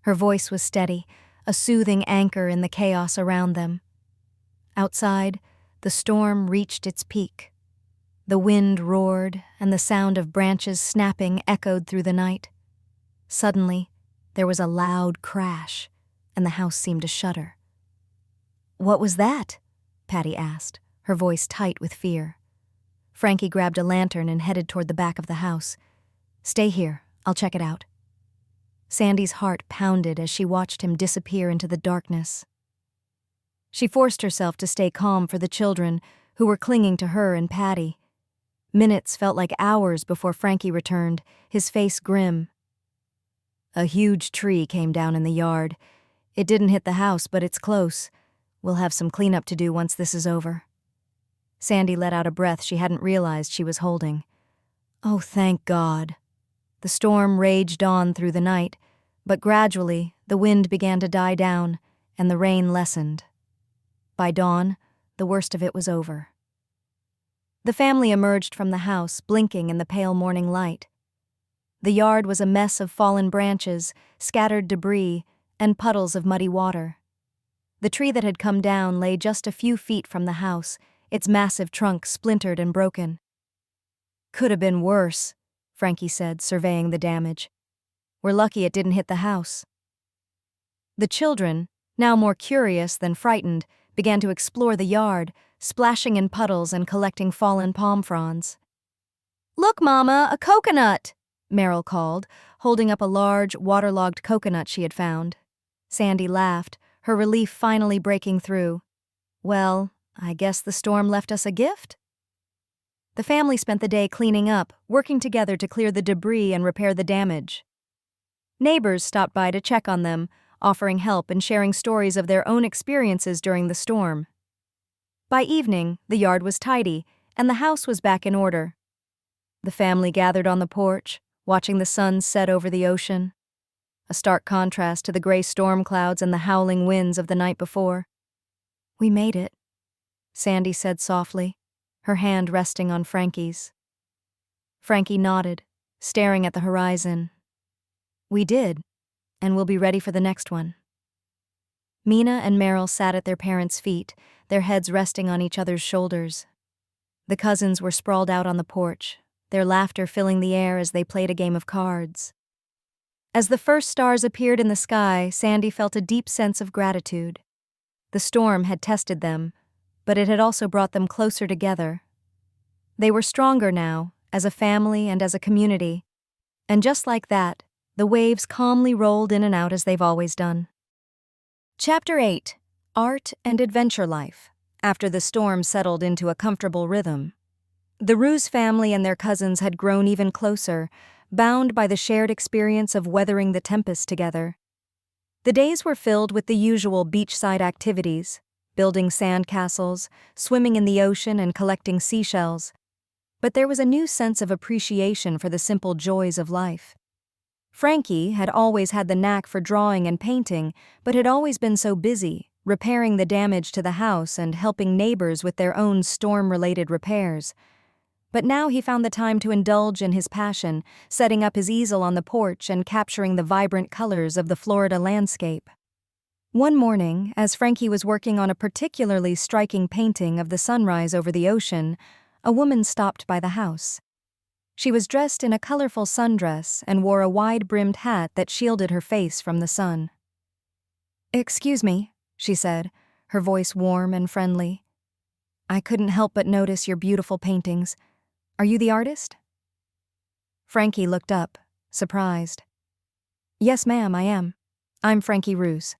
[SPEAKER 1] Her voice was steady, a soothing anchor in the chaos around them. Outside, the storm reached its peak. The wind roared, and the sound of branches snapping echoed through the night. Suddenly, there was a loud crash, and the house seemed to shudder. "What was that?" Patty asked, her voice tight with fear. Franky grabbed a lantern and headed toward the back of the house. "Stay here, I'll check it out." Sandy's heart pounded as she watched him disappear into the darkness. She forced herself to stay calm for the children, who were clinging to her and Patty. Minutes felt like hours before Franky returned, his face grim. "A huge tree came down in the yard. It didn't hit the house, but it's close. We'll have some cleanup to do once this is over." Sandy let out a breath she hadn't realized she was holding. Oh, thank God. The storm raged on through the night, but gradually the wind began to die down and the rain lessened. By dawn, the worst of it was over. The family emerged from the house, blinking in the pale morning light. The yard was a mess of fallen branches, scattered debris, and puddles of muddy water. The tree that had come down lay just a few feet from the house, its massive trunk splintered and broken. "Could have been worse," Franky said, surveying the damage. "We're lucky it didn't hit the house." The children, now more curious than frightened, began to explore the yard, splashing in puddles and collecting fallen palm fronds. "Look, Mama, a coconut!" Merel called, holding up a large, waterlogged coconut she had found. Sandy laughed, her relief finally breaking through. "Well, I guess the storm left us a gift?" The family spent the day cleaning up, working together to clear the debris and repair the damage. Neighbors stopped by to check on them, offering help and sharing stories of their own experiences during the storm. By evening, the yard was tidy, and the house was back in order. The family gathered on the porch, watching the sun set over the ocean, a stark contrast to the gray storm clouds and the howling winds of the night before. "We made it," Sandy said softly, her hand resting on Franky's. Franky nodded, staring at the horizon. "We did, and we'll be ready for the next one." Mina and Merel sat at their parents' feet, their heads resting on each other's shoulders. The cousins were sprawled out on the porch, their laughter filling the air as they played a game of cards. As the first stars appeared in the sky, Sandy felt a deep sense of gratitude. The storm had tested them, but it had also brought them closer together. They were stronger now, as a family and as a community. And just like that, the waves calmly rolled in and out as they've always done. Chapter 8. Art and Adventure Life. After the storm settled into a comfortable rhythm, the Roose family and their cousins had grown even closer, bound by the shared experience of weathering the tempest together. The days were filled with the usual beachside activities, building sandcastles, swimming in the ocean, and collecting seashells. But there was a new sense of appreciation for the simple joys of life. Franky had always had the knack for drawing and painting, but had always been so busy, repairing the damage to the house and helping neighbors with their own storm-related repairs. But now he found the time to indulge in his passion, setting up his easel on the porch and capturing the vibrant colors of the Florida landscape. One morning, as Franky was working on a particularly striking painting of the sunrise over the ocean, a woman stopped by the house. She was dressed in a colorful sundress and wore a wide-brimmed hat that shielded her face from the sun. "Excuse me," she said, her voice warm and friendly. "I couldn't help but notice your beautiful paintings. Are you the artist?" Franky looked up, surprised. "Yes, ma'am, I am. I'm Franky Roose."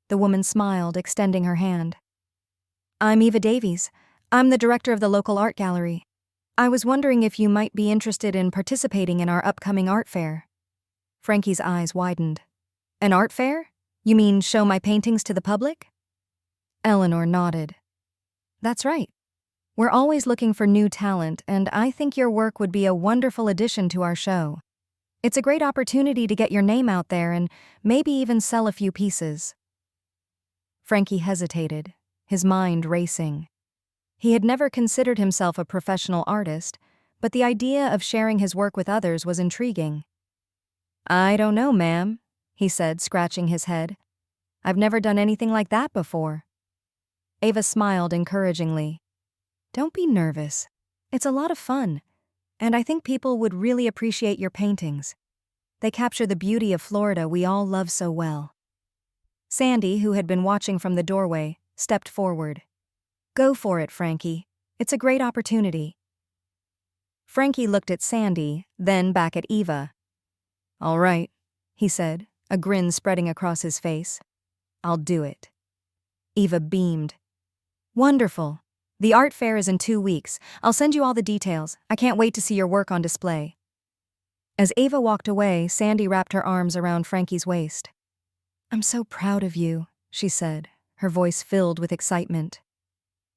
[SPEAKER 1] The woman smiled, extending her hand. "I'm Eva Davies. I'm the director of the local art gallery. I was wondering if you might be interested in participating in our upcoming art fair." Franky's eyes widened. "An art fair? You mean show my paintings to the public?" Eleanor nodded. "That's right. We're always looking for new talent, and I think your work would be a wonderful addition to our show. It's a great opportunity to get your name out there and maybe even sell a few pieces." Franky hesitated, his mind racing. He had never considered himself a professional artist, but the idea of sharing his work with others was intriguing. "I don't know, ma'am," he said, scratching his head. "I've never done anything like that before." Ava smiled encouragingly. "Don't be nervous. It's a lot of fun, and I think people would really appreciate your paintings. They capture the beauty of Florida we all love so well." Sandy, who had been watching from the doorway, stepped forward. "Go for it, Franky. It's a great opportunity." Franky looked at Sandy, then back at Eva. "All right," he said, a grin spreading across his face. "I'll do it." Eva beamed. "Wonderful. The art fair is in 2 weeks. I'll send you all the details. I can't wait to see your work on display." As Eva walked away, Sandy wrapped her arms around Franky's waist. "I'm so proud of you," she said, her voice filled with excitement.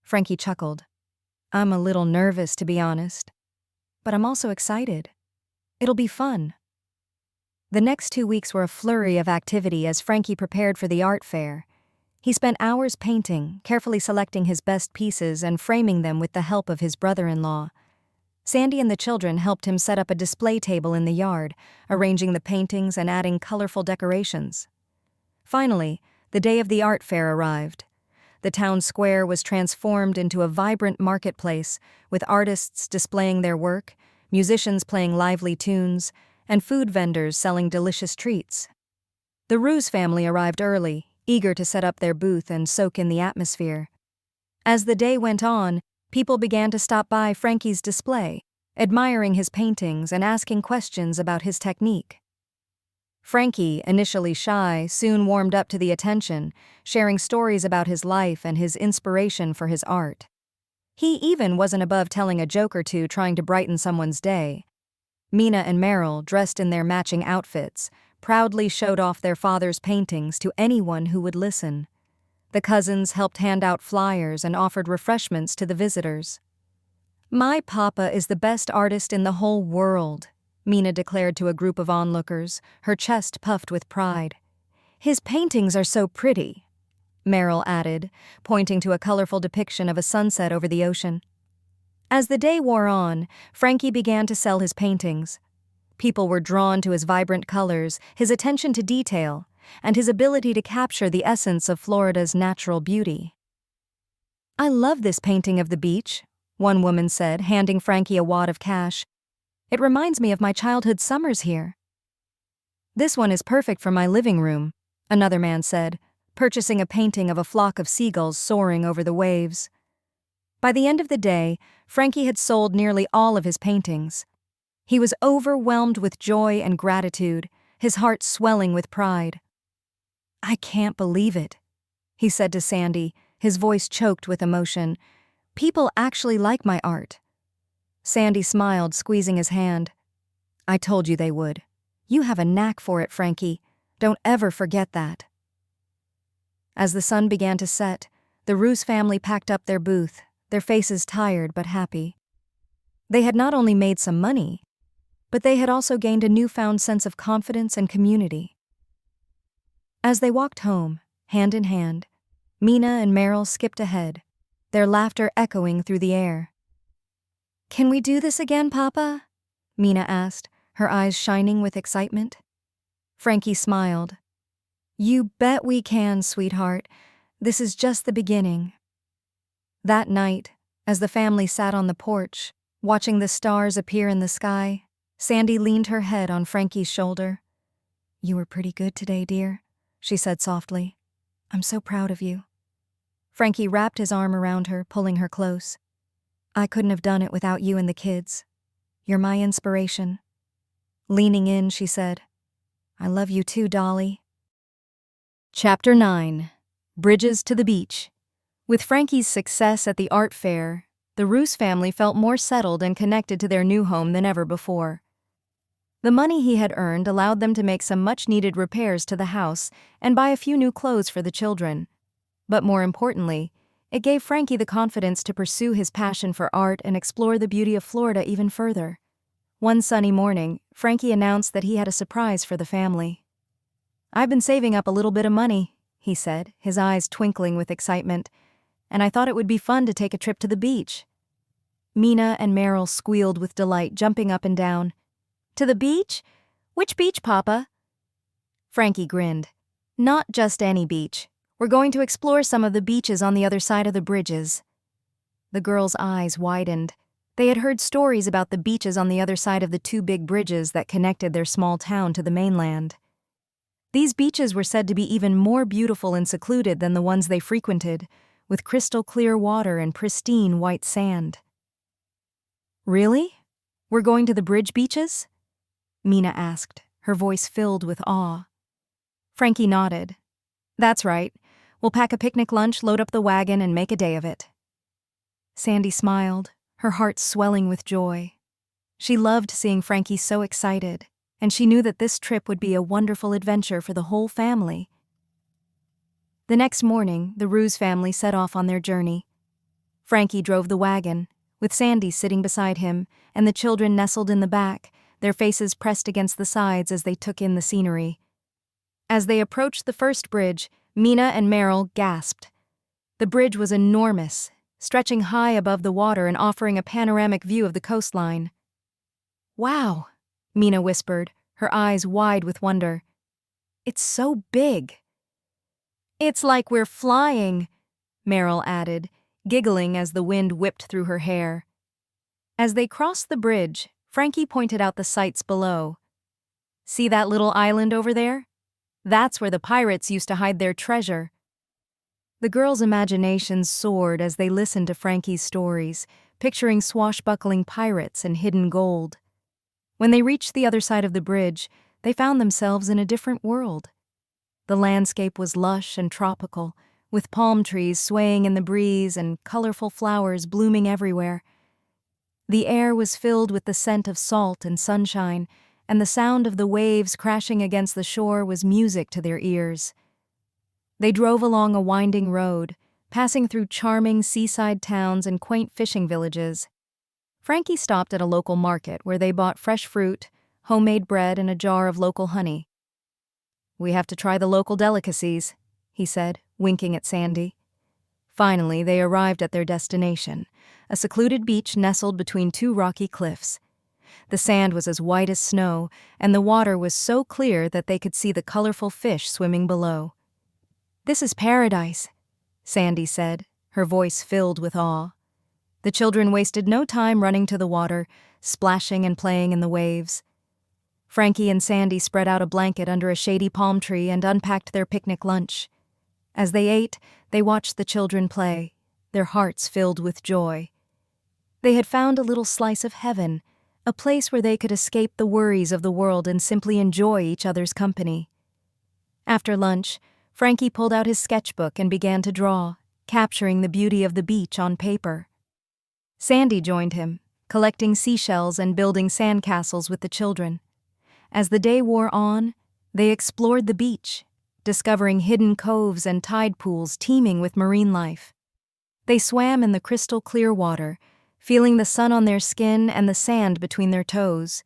[SPEAKER 1] Franky chuckled. "I'm a little nervous, to be honest. But I'm also excited. It'll be fun." The next 2 weeks were a flurry of activity as Franky prepared for the art fair. He spent hours painting, carefully selecting his best pieces and framing them with the help of his brother-in-law. Sandy and the children helped him set up a display table in the yard, arranging the paintings and adding colorful decorations. Finally, the day of the art fair arrived. The town square was transformed into a vibrant marketplace, with artists displaying their work, musicians playing lively tunes, and food vendors selling delicious treats. The Roose family arrived early, eager to set up their booth and soak in the atmosphere. As the day went on, people began to stop by Franky's display, admiring his paintings and asking questions about his technique. Franky, initially shy, soon warmed up to the attention, sharing stories about his life and his inspiration for his art. He even wasn't above telling a joke or two trying to brighten someone's day. Mina and Merel, dressed in their matching outfits, proudly showed off their father's paintings to anyone who would listen. The cousins helped hand out flyers and offered refreshments to the visitors. "My papa is the best artist in the whole world," Mina declared to a group of onlookers, her chest puffed with pride. "His paintings are so pretty," Merel added, pointing to a colorful depiction of a sunset over the ocean. As the day wore on, Franky began to sell his paintings. People were drawn to his vibrant colors, his attention to detail, and his ability to capture the essence of Florida's natural beauty. "I love this painting of the beach," one woman said, handing Franky a wad of cash. "It reminds me of my childhood summers here." "This one is perfect for my living room," another man said, purchasing a painting of a flock of seagulls soaring over the waves. By the end of the day, Franky had sold nearly all of his paintings. He was overwhelmed with joy and gratitude, his heart swelling with pride. "I can't believe it," he said to Sandy, his voice choked with emotion. "People actually like my art." Sandy smiled, squeezing his hand. "I told you they would. You have a knack for it, Franky. Don't ever forget that." As the sun began to set, the Roose family packed up their booth, their faces tired but happy. They had not only made some money, but they had also gained a newfound sense of confidence and community. As they walked home, hand in hand, Mina and Merel skipped ahead, their laughter echoing through the air. "Can we do this again, Papa?" Mina asked, her eyes shining with excitement. Franky smiled. "You bet we can, sweetheart. This is just the beginning." That night, as the family sat on the porch, watching the stars appear in the sky, Sandy leaned her head on Franky's shoulder. "You were pretty good today, dear," she said softly. "I'm so proud of you." Franky wrapped his arm around her, pulling her close. "I couldn't have done it without you and the kids. You're my inspiration." Leaning in, she said, "I love you too, Dolly." Chapter 9. Bridges to the Beach. With Franky's success at the art fair, the Roose family felt more settled and connected to their new home than ever before. The money he had earned allowed them to make some much-needed repairs to the house and buy a few new clothes for the children. But more importantly, it gave Franky the confidence to pursue his passion for art and explore the beauty of Florida even further. One sunny morning, Franky announced that he had a surprise for the family. "I've been saving up a little bit of money," he said, his eyes twinkling with excitement, "and I thought it would be fun to take a trip to the beach." Mina and Merel squealed with delight, jumping up and down. "To the beach? Which beach, Papa?" Franky grinned. "Not just any beach. We're going to explore some of the beaches on the other side of the bridges." The girls' eyes widened. They had heard stories about the beaches on the other side of the two big bridges that connected their small town to the mainland. These beaches were said to be even more beautiful and secluded than the ones they frequented, with crystal-clear water and pristine white sand. "Really? We're going to the bridge beaches?" Mina asked, her voice filled with awe. Franky nodded. "That's right. We'll pack a picnic lunch, load up the wagon, and make a day of it." Sandy smiled, her heart swelling with joy. She loved seeing Franky so excited, and she knew that this trip would be a wonderful adventure for the whole family. The next morning, the Roose family set off on their journey. Franky drove the wagon, with Sandy sitting beside him, and the children nestled in the back, their faces pressed against the sides as they took in the scenery. As they approached the first bridge, Mina and Merel gasped. The bridge was enormous, stretching high above the water and offering a panoramic view of the coastline. "Wow," Mina whispered, her eyes wide with wonder. "It's so big." "It's like we're flying," Merel added, giggling as the wind whipped through her hair. As they crossed the bridge, Franky pointed out the sights below. "See that little island over there? That's where the pirates used to hide their treasure." The girls' imaginations soared as they listened to Franky's stories, picturing swashbuckling pirates and hidden gold. When they reached the other side of the bridge, they found themselves in a different world. The landscape was lush and tropical, with palm trees swaying in the breeze and colorful flowers blooming everywhere. The air was filled with the scent of salt and sunshine, and the sound of the waves crashing against the shore was music to their ears. They drove along a winding road, passing through charming seaside towns and quaint fishing villages. Franky stopped at a local market where they bought fresh fruit, homemade bread, and a jar of local honey. "We have to try the local delicacies," he said, winking at Sandy. Finally, they arrived at their destination, a secluded beach nestled between two rocky cliffs. The sand was as white as snow, and the water was so clear that they could see the colorful fish swimming below. "This is paradise," Sandy said, her voice filled with awe. The children wasted no time running to the water, splashing and playing in the waves. Franky and Sandy spread out a blanket under a shady palm tree and unpacked their picnic lunch. As they ate, they watched the children play, their hearts filled with joy. They had found a little slice of heaven, a place where they could escape the worries of the world and simply enjoy each other's company. After lunch, Franky pulled out his sketchbook and began to draw, capturing the beauty of the beach on paper. Sandy joined him, collecting seashells and building sandcastles with the children. As the day wore on, they explored the beach, discovering hidden coves and tide pools teeming with marine life. They swam in the crystal clear water, feeling the sun on their skin and the sand between their toes.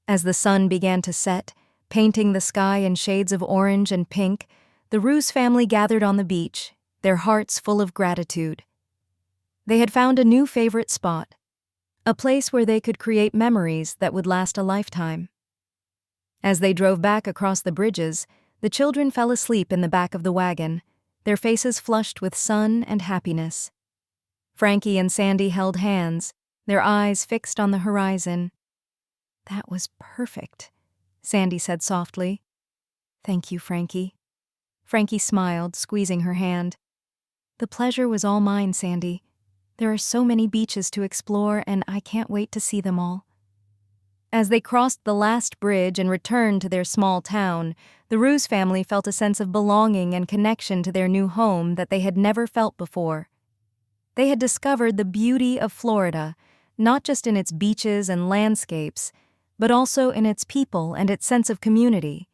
[SPEAKER 1] As the sun began to set, painting the sky in shades of orange and pink, the Roose family gathered on the beach, their hearts full of gratitude. They had found a new favorite spot, a place where they could create memories that would last a lifetime. As they drove back across the bridges, the children fell asleep in the back of the wagon, their faces flushed with sun and happiness. Franky and Sandy held hands, their eyes fixed on the horizon. "That was perfect," Sandy said softly. "Thank you, Franky." Franky smiled, squeezing her hand. "The pleasure was all mine, Sandy. There are so many beaches to explore, and I can't wait to see them all." As they crossed the last bridge and returned to their small town, the Roose family felt a sense of belonging and connection to their new home that they had never felt before. They had discovered the beauty of Florida, not just in its beaches and landscapes, but also in its people and its sense of community.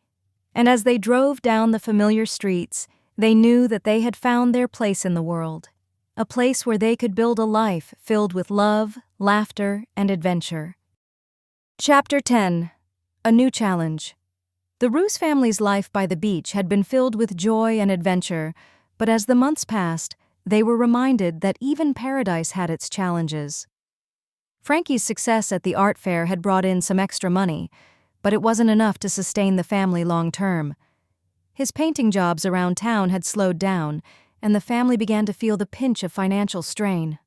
[SPEAKER 1] And as they drove down the familiar streets, they knew that they had found their place in the world, a place where they could build a life filled with love, laughter, and adventure. Chapter 10. A New Challenge. The Roose family's life by the beach had been filled with joy and adventure, but as the months passed, they were reminded that even paradise had its challenges. Franky's success at the art fair had brought in some extra money, but it wasn't enough to sustain the family long term. His painting jobs around town had slowed down, and the family began to feel the pinch of financial strain.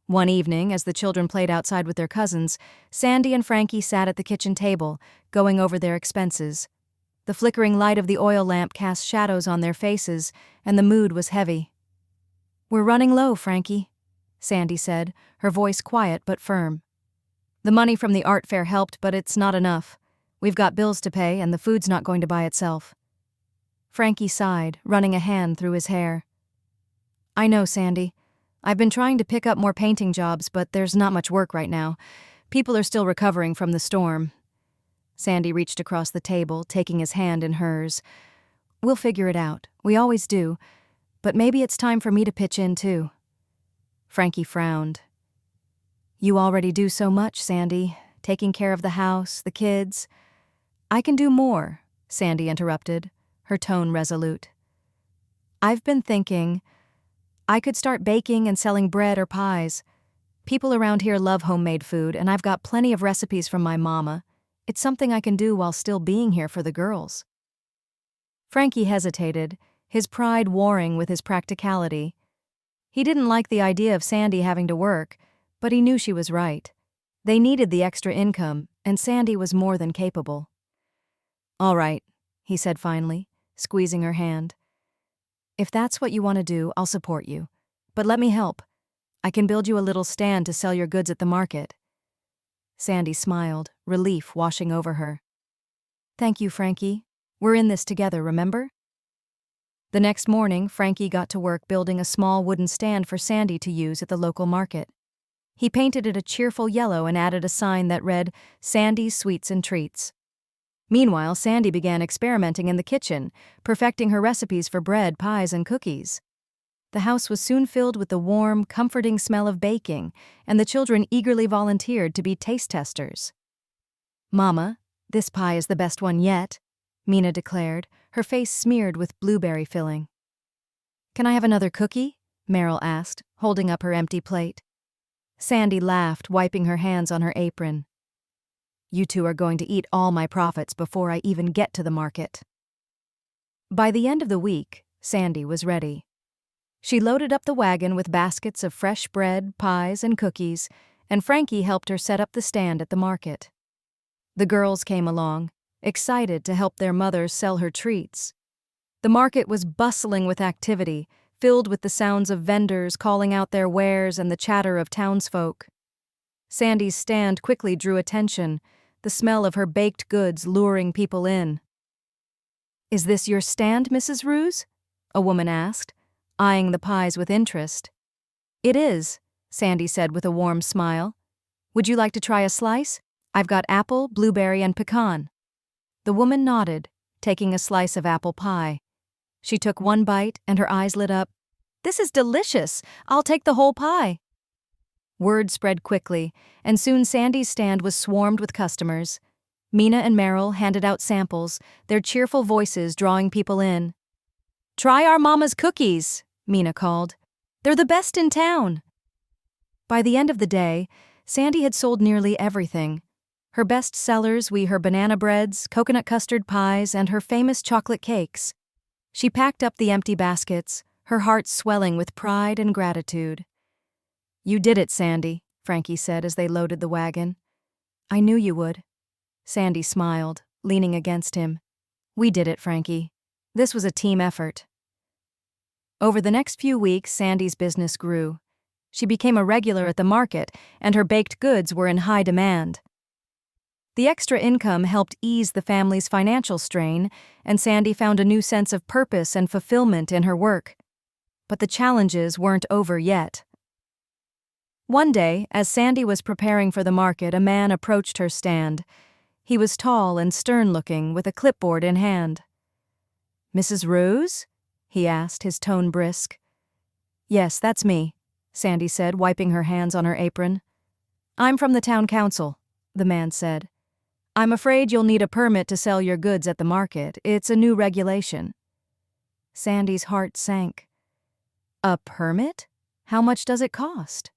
[SPEAKER 1] One evening, as the children played outside with their cousins, Sandy and Franky sat at the kitchen table, going over their expenses. The flickering light of the oil lamp cast shadows on their faces, and the mood was heavy. "We're running low, Franky," Sandy said, her voice quiet but firm. "The money from the art fair helped, but it's not enough. We've got bills to pay, and the food's not going to buy itself." Franky sighed, running a hand through his hair. "I know, Sandy. I've been trying to pick up more painting jobs, but there's not much work right now. People are still recovering from the storm." Sandy reached across the table, taking his hand in hers. "We'll figure it out. We always do. But maybe it's time for me to pitch in, too." Franky frowned. "You already do so much, Sandy, taking care of the house, the kids." "I can do more," Sandy interrupted, her tone resolute. "I've been thinking I could start baking and selling bread or pies. People around here love homemade food, and I've got plenty of recipes from my mama. It's something I can do while still being here for the girls." Franky hesitated, his pride warring with his practicality. He didn't like the idea of Sandy having to work, but he knew she was right. They needed the extra income, and Sandy was more than capable. "All right," he said finally, squeezing her hand. "If that's what you want to do, I'll support you. But let me help. I can build you a little stand to sell your goods at the market." Sandy smiled, relief washing over her. "Thank you, Franky. We're in this together, remember?" The next morning, Franky got to work building a small wooden stand for Sandy to use at the local market. He painted it a cheerful yellow and added a sign that read, "Sandy's Sweets and Treats." Meanwhile, Sandy began experimenting in the kitchen, perfecting her recipes for bread, pies, and cookies. The house was soon filled with the warm, comforting smell of baking, and the children eagerly volunteered to be taste testers. "Mama, this pie is the best one yet," Mina declared, her face smeared with blueberry filling. "Can I have another cookie?" Merel asked, holding up her empty plate. Sandy laughed, wiping her hands on her apron. "You two are going to eat all my profits before I even get to the market." By the end of the week, Sandy was ready. She loaded up the wagon with baskets of fresh bread, pies, and cookies, and Franky helped her set up the stand at the market. The girls came along, excited to help their mother sell her treats. The market was bustling with activity, filled with the sounds of vendors calling out their wares and the chatter of townsfolk. Sandy's stand quickly drew attention, the smell of her baked goods luring people in. "Is this your stand, Mrs. Roose?" a woman asked, eyeing the pies with interest. "It is," Sandy said with a warm smile. "Would you like to try a slice? I've got apple, blueberry, and pecan." The woman nodded, taking a slice of apple pie. She took one bite and her eyes lit up. "This is delicious! I'll take the whole pie." Word spread quickly, and soon Sandy's stand was swarmed with customers. Mina and Merel handed out samples, their cheerful voices drawing people in. "Try our mama's cookies," Mina called. "They're the best in town." By the end of the day, Sandy had sold nearly everything. Her best sellers were her banana breads, coconut custard pies, and her famous chocolate cakes. She packed up the empty baskets, her heart swelling with pride and gratitude. "You did it, Sandy," Franky said as they loaded the wagon. "I knew you would." Sandy smiled, leaning against him. "We did it, Franky. This was a team effort." Over the next few weeks, Sandy's business grew. She became a regular at the market, and her baked goods were in high demand. The extra income helped ease the family's financial strain, and Sandy found a new sense of purpose and fulfillment in her work. But the challenges weren't over yet. One day, as Sandy was preparing for the market, a man approached her stand. He was tall and stern-looking, with a clipboard in hand. "Mrs. Roose?" he asked, his tone brisk. "Yes, that's me," Sandy said, wiping her hands on her apron. "I'm from the town council," the man said. "I'm afraid you'll need a permit to sell your goods at the market. It's a new regulation." Sandy's heart sank. "A permit? How much does it cost?"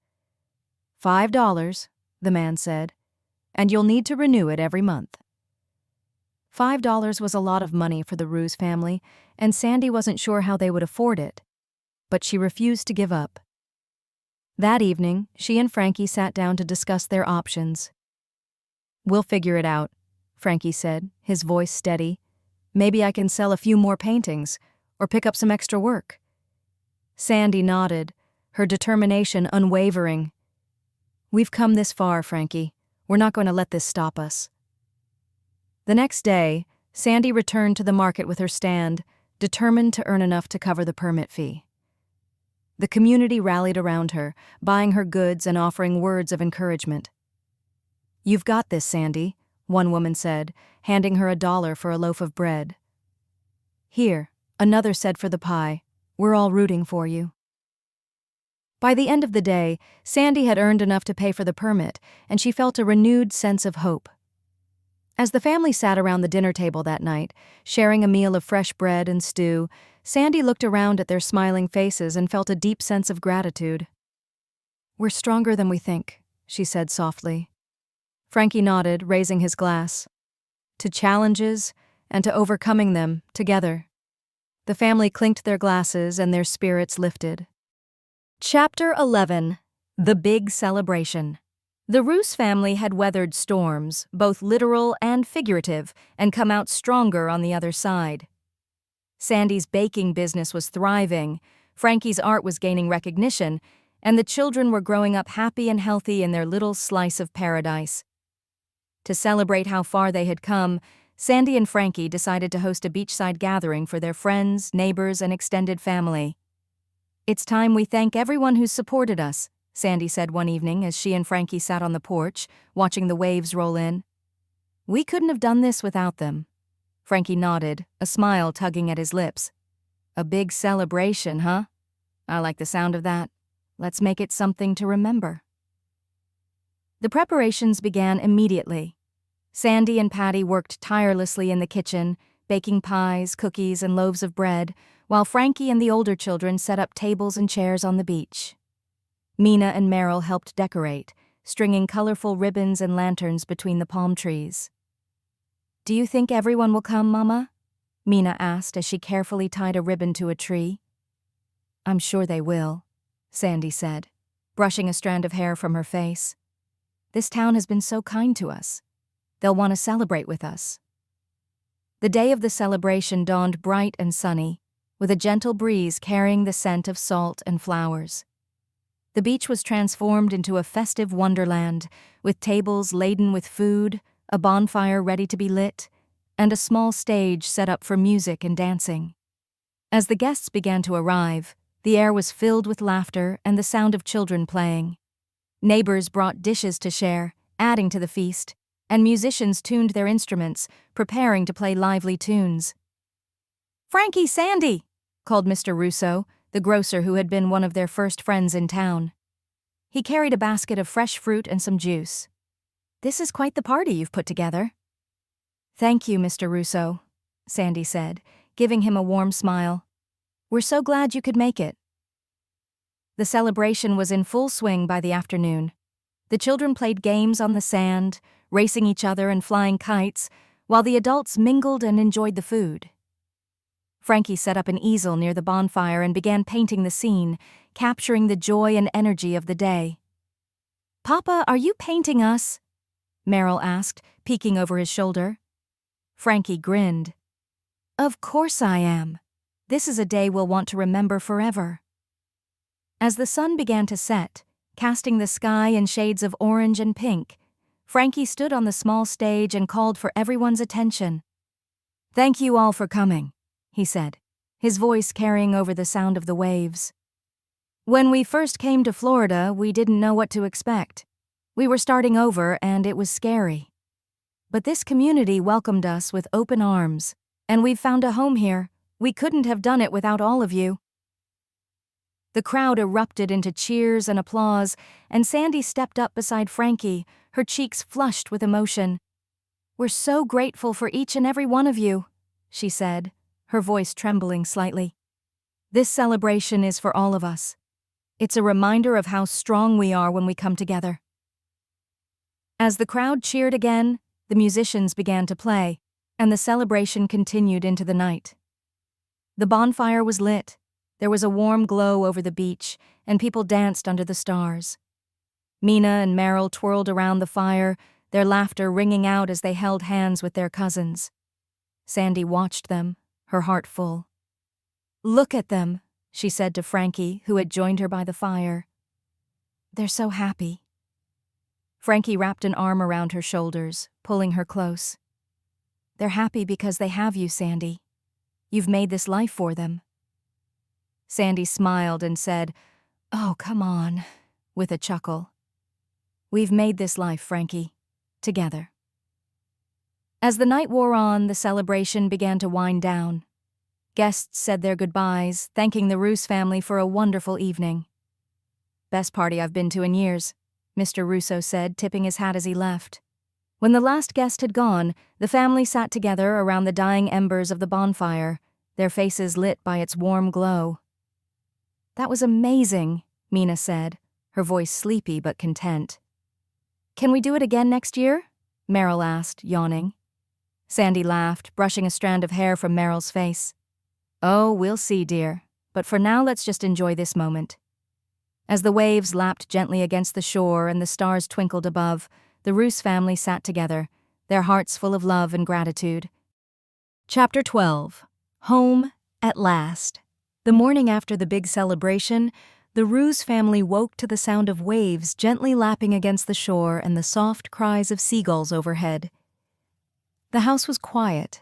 [SPEAKER 1] $5, the man said, "and you'll need to renew it every month." $5 was a lot of money for the Roose family, and Sandy wasn't sure how they would afford it. But she refused to give up. That evening, she and Franky sat down to discuss their options. "We'll figure it out," Franky said, his voice steady. "Maybe I can sell a few more paintings, or pick up some extra work." Sandy nodded, her determination unwavering. "We've come this far, Franky. We're not going to let this stop us." The next day, Sandy returned to the market with her stand, determined to earn enough to cover the permit fee. The community rallied around her, buying her goods and offering words of encouragement. "You've got this, Sandy," one woman said, handing her $1 for a loaf of bread. "Here," another said for the pie. "We're all rooting for you." By the end of the day, Sandy had earned enough to pay for the permit, and she felt a renewed sense of hope. As the family sat around the dinner table that night, sharing a meal of fresh bread and stew, Sandy looked around at their smiling faces and felt a deep sense of gratitude. "We're stronger than we think," she said softly. Franky nodded, raising his glass. "To challenges and to overcoming them together." The family clinked their glasses and their spirits lifted. Chapter 11. The Big Celebration. The Roose family had weathered storms, both literal and figurative, and come out stronger on the other side. Sandy's baking business was thriving, Franky's art was gaining recognition, and the children were growing up happy and healthy in their little slice of paradise. To celebrate how far they had come, Sandy and Franky decided to host a beachside gathering for their friends, neighbors, and extended family. "It's time we thank everyone who's supported us," Sandy said one evening as she and Franky sat on the porch, watching the waves roll in. We couldn't have done this without them. Franky nodded, a smile tugging at his lips. A big celebration, huh? I like the sound of that. Let's make it something to remember. The preparations began immediately. Sandy and Patty worked tirelessly in the kitchen, baking pies, cookies, and loaves of bread, while Franky and the older children set up tables and chairs on the beach. Mina and Merel helped decorate, stringing colorful ribbons and lanterns between the palm trees. Do you think everyone will come, Mama? Mina asked as she carefully tied a ribbon to a tree. I'm sure they will, Sandy said, brushing a strand of hair from her face. This town has been so kind to us. They'll want to celebrate with us. The day of the celebration dawned bright and sunny, with a gentle breeze carrying the scent of salt and flowers. The beach was transformed into a festive wonderland, with tables laden with food, a bonfire ready to be lit, and a small stage set up for music and dancing. As the guests began to arrive, the air was filled with laughter and the sound of children playing. Neighbors brought dishes to share, adding to the feast, and musicians tuned their instruments, preparing to play lively tunes. "Franky, Sandy!" called Mr. Russo, the grocer who had been one of their first friends in town. He carried a basket of fresh fruit and some juice. "This is quite the party you've put together." "Thank you, Mr. Russo," Sandy said, giving him a warm smile. "We're so glad you could make it." The celebration was in full swing by the afternoon. The children played games on the sand, racing each other and flying kites, while the adults mingled and enjoyed the food. Franky set up an easel near the bonfire and began painting the scene, capturing the joy and energy of the day. "Papa, are you painting us?" Merel asked, peeking over his shoulder. Franky grinned. "Of course I am. This is a day we'll want to remember forever." As the sun began to set, casting the sky in shades of orange and pink, Franky stood on the small stage and called for everyone's attention. "Thank you all for coming," he said, his voice carrying over the sound of the waves. "When we first came to Florida, we didn't know what to expect. We were starting over and it was scary. But this community welcomed us with open arms, and we've found a home here. We couldn't have done it without all of you." The crowd erupted into cheers and applause, and Sandy stepped up beside Franky, her cheeks flushed with emotion. "We're so grateful for each and every one of you," she said, her voice trembling slightly. "This celebration is for all of us. It's a reminder of how strong we are when we come together." As the crowd cheered again, the musicians began to play, and the celebration continued into the night. The bonfire was lit. There was a warm glow over the beach, and people danced under the stars. Mina and Merel twirled around the fire, their laughter ringing out as they held hands with their cousins. Sandy watched them, her heart full. "Look at them," she said to Franky, who had joined her by the fire. "They're so happy." Franky wrapped an arm around her shoulders, pulling her close. "They're happy because they have you, Sandy. You've made this life for them." Sandy smiled and said, "Oh, come on," with a chuckle. "We've made this life, Franky, together." As the night wore on, the celebration began to wind down. Guests said their goodbyes, thanking the Roose family for a wonderful evening. "Best party I've been to in years," Mr. Russo said, tipping his hat as he left. When the last guest had gone, the family sat together around the dying embers of the bonfire, their faces lit by its warm glow. "That was amazing," Mina said, her voice sleepy but content. "Can we do it again next year?" Merel asked, yawning. Sandy laughed, brushing a strand of hair from Merel's face. "Oh, we'll see, dear. But for now, let's just enjoy this moment." As the waves lapped gently against the shore and the stars twinkled above, the Roose family sat together, their hearts full of love and gratitude. Chapter 12. Home at last. The morning after the big celebration, the Roose family woke to the sound of waves gently lapping against the shore and the soft cries of seagulls overhead. The house was quiet,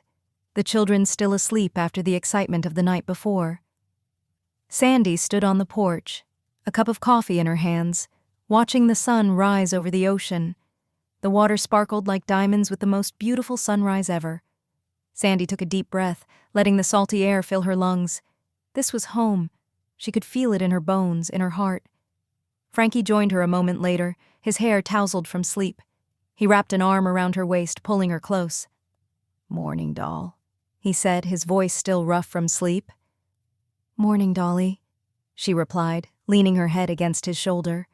[SPEAKER 1] the children still asleep after the excitement of the night before. Sandy stood on the porch, a cup of coffee in her hands, watching the sun rise over the ocean. The water sparkled like diamonds with the most beautiful sunrise ever. Sandy took a deep breath, letting the salty air fill her lungs. This was home. She could feel it in her bones, in her heart. Franky joined her a moment later, his hair tousled from sleep. He wrapped an arm around her waist, pulling her close. "Morning, doll," he said, his voice still rough from sleep. "Morning, dolly," she replied, leaning her head against his shoulder.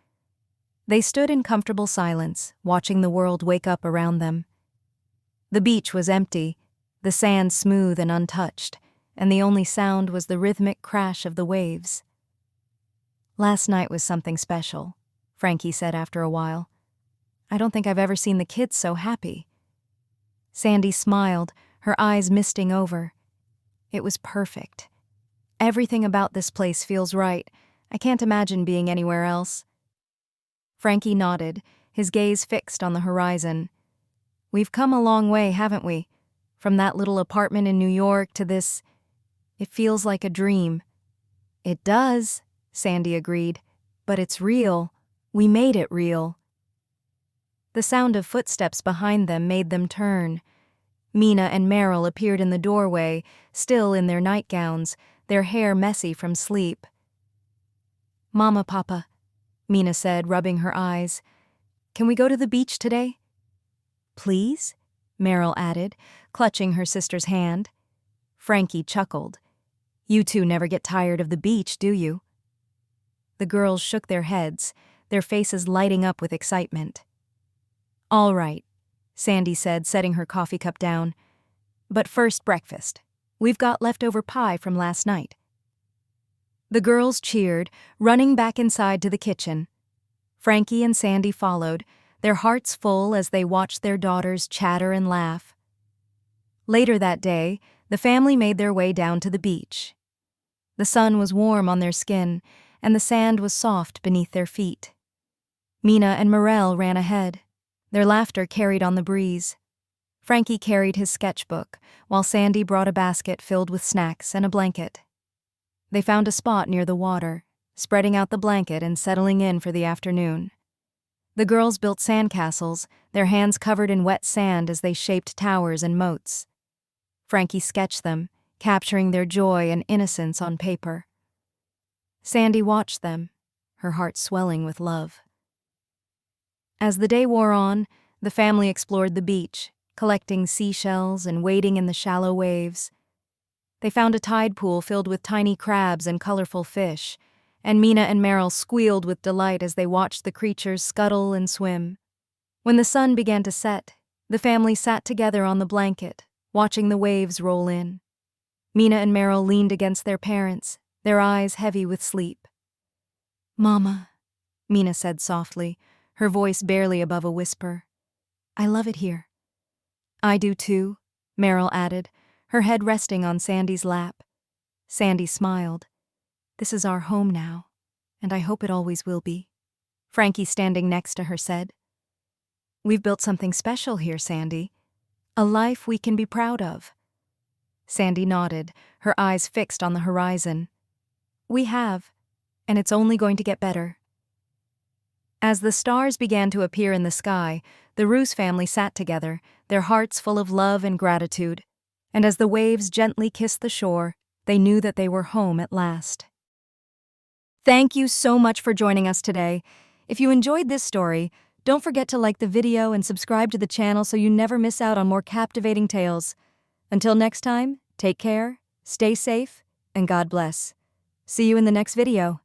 [SPEAKER 1] They stood in comfortable silence, watching the world wake up around them. The beach was empty, the sand smooth and untouched, and the only sound was the rhythmic crash of the waves. "Last night was something special," Franky said after a while. "I don't think I've ever seen the kids so happy." Sandy smiled, her eyes misting over. "It was perfect. Everything about this place feels right. I can't imagine being anywhere else." Franky nodded, his gaze fixed on the horizon. "We've come a long way, haven't we? From that little apartment in New York to this. It feels like a dream." "It does," Sandy agreed. "But it's real. We made it real." The sound of footsteps behind them made them turn. Mina and Merel appeared in the doorway, still in their nightgowns, their hair messy from sleep. "Mama, Papa," Mina said, rubbing her eyes. "Can we go to the beach today?" "Please?" Merel added, clutching her sister's hand. Franky chuckled. "You two never get tired of the beach, do you?" The girls shook their heads, their faces lighting up with excitement. "All right," Sandy said, setting her coffee cup down. "But first, breakfast. We've got leftover pie from last night." The girls cheered, running back inside to the kitchen. Franky and Sandy followed, their hearts full as they watched their daughters chatter and laugh. Later that day, the family made their way down to the beach. The sun was warm on their skin, and the sand was soft beneath their feet. Mina and Merel ran ahead. Their laughter carried on the breeze. Franky carried his sketchbook, while Sandy brought a basket filled with snacks and a blanket. They found a spot near the water, spreading out the blanket and settling in for the afternoon. The girls built sandcastles, their hands covered in wet sand as they shaped towers and moats. Franky sketched them, capturing their joy and innocence on paper. Sandy watched them, her heart swelling with love. As the day wore on, the family explored the beach, collecting seashells and wading in the shallow waves. They found a tide pool filled with tiny crabs and colorful fish, and Mina and Merel squealed with delight as they watched the creatures scuttle and swim. When the sun began to set, the family sat together on the blanket, watching the waves roll in. Mina and Merel leaned against their parents, their eyes heavy with sleep. "Mama," Mina said softly, her voice barely above a whisper. "I love it here." "I do too," Merel added, her head resting on Sandy's lap. Sandy smiled. "This is our home now, and I hope it always will be." Franky, standing next to her, said, "We've built something special here, Sandy. A life we can be proud of." Sandy nodded, her eyes fixed on the horizon. "We have, and it's only going to get better." As the stars began to appear in the sky, the Roose family sat together, their hearts full of love and gratitude. And as the waves gently kissed the shore, they knew that they were home at last. Thank you so much for joining us today. If you enjoyed this story, don't forget to like the video and subscribe to the channel so you never miss out on more captivating tales. Until next time, take care, stay safe, and God bless. See you in the next video.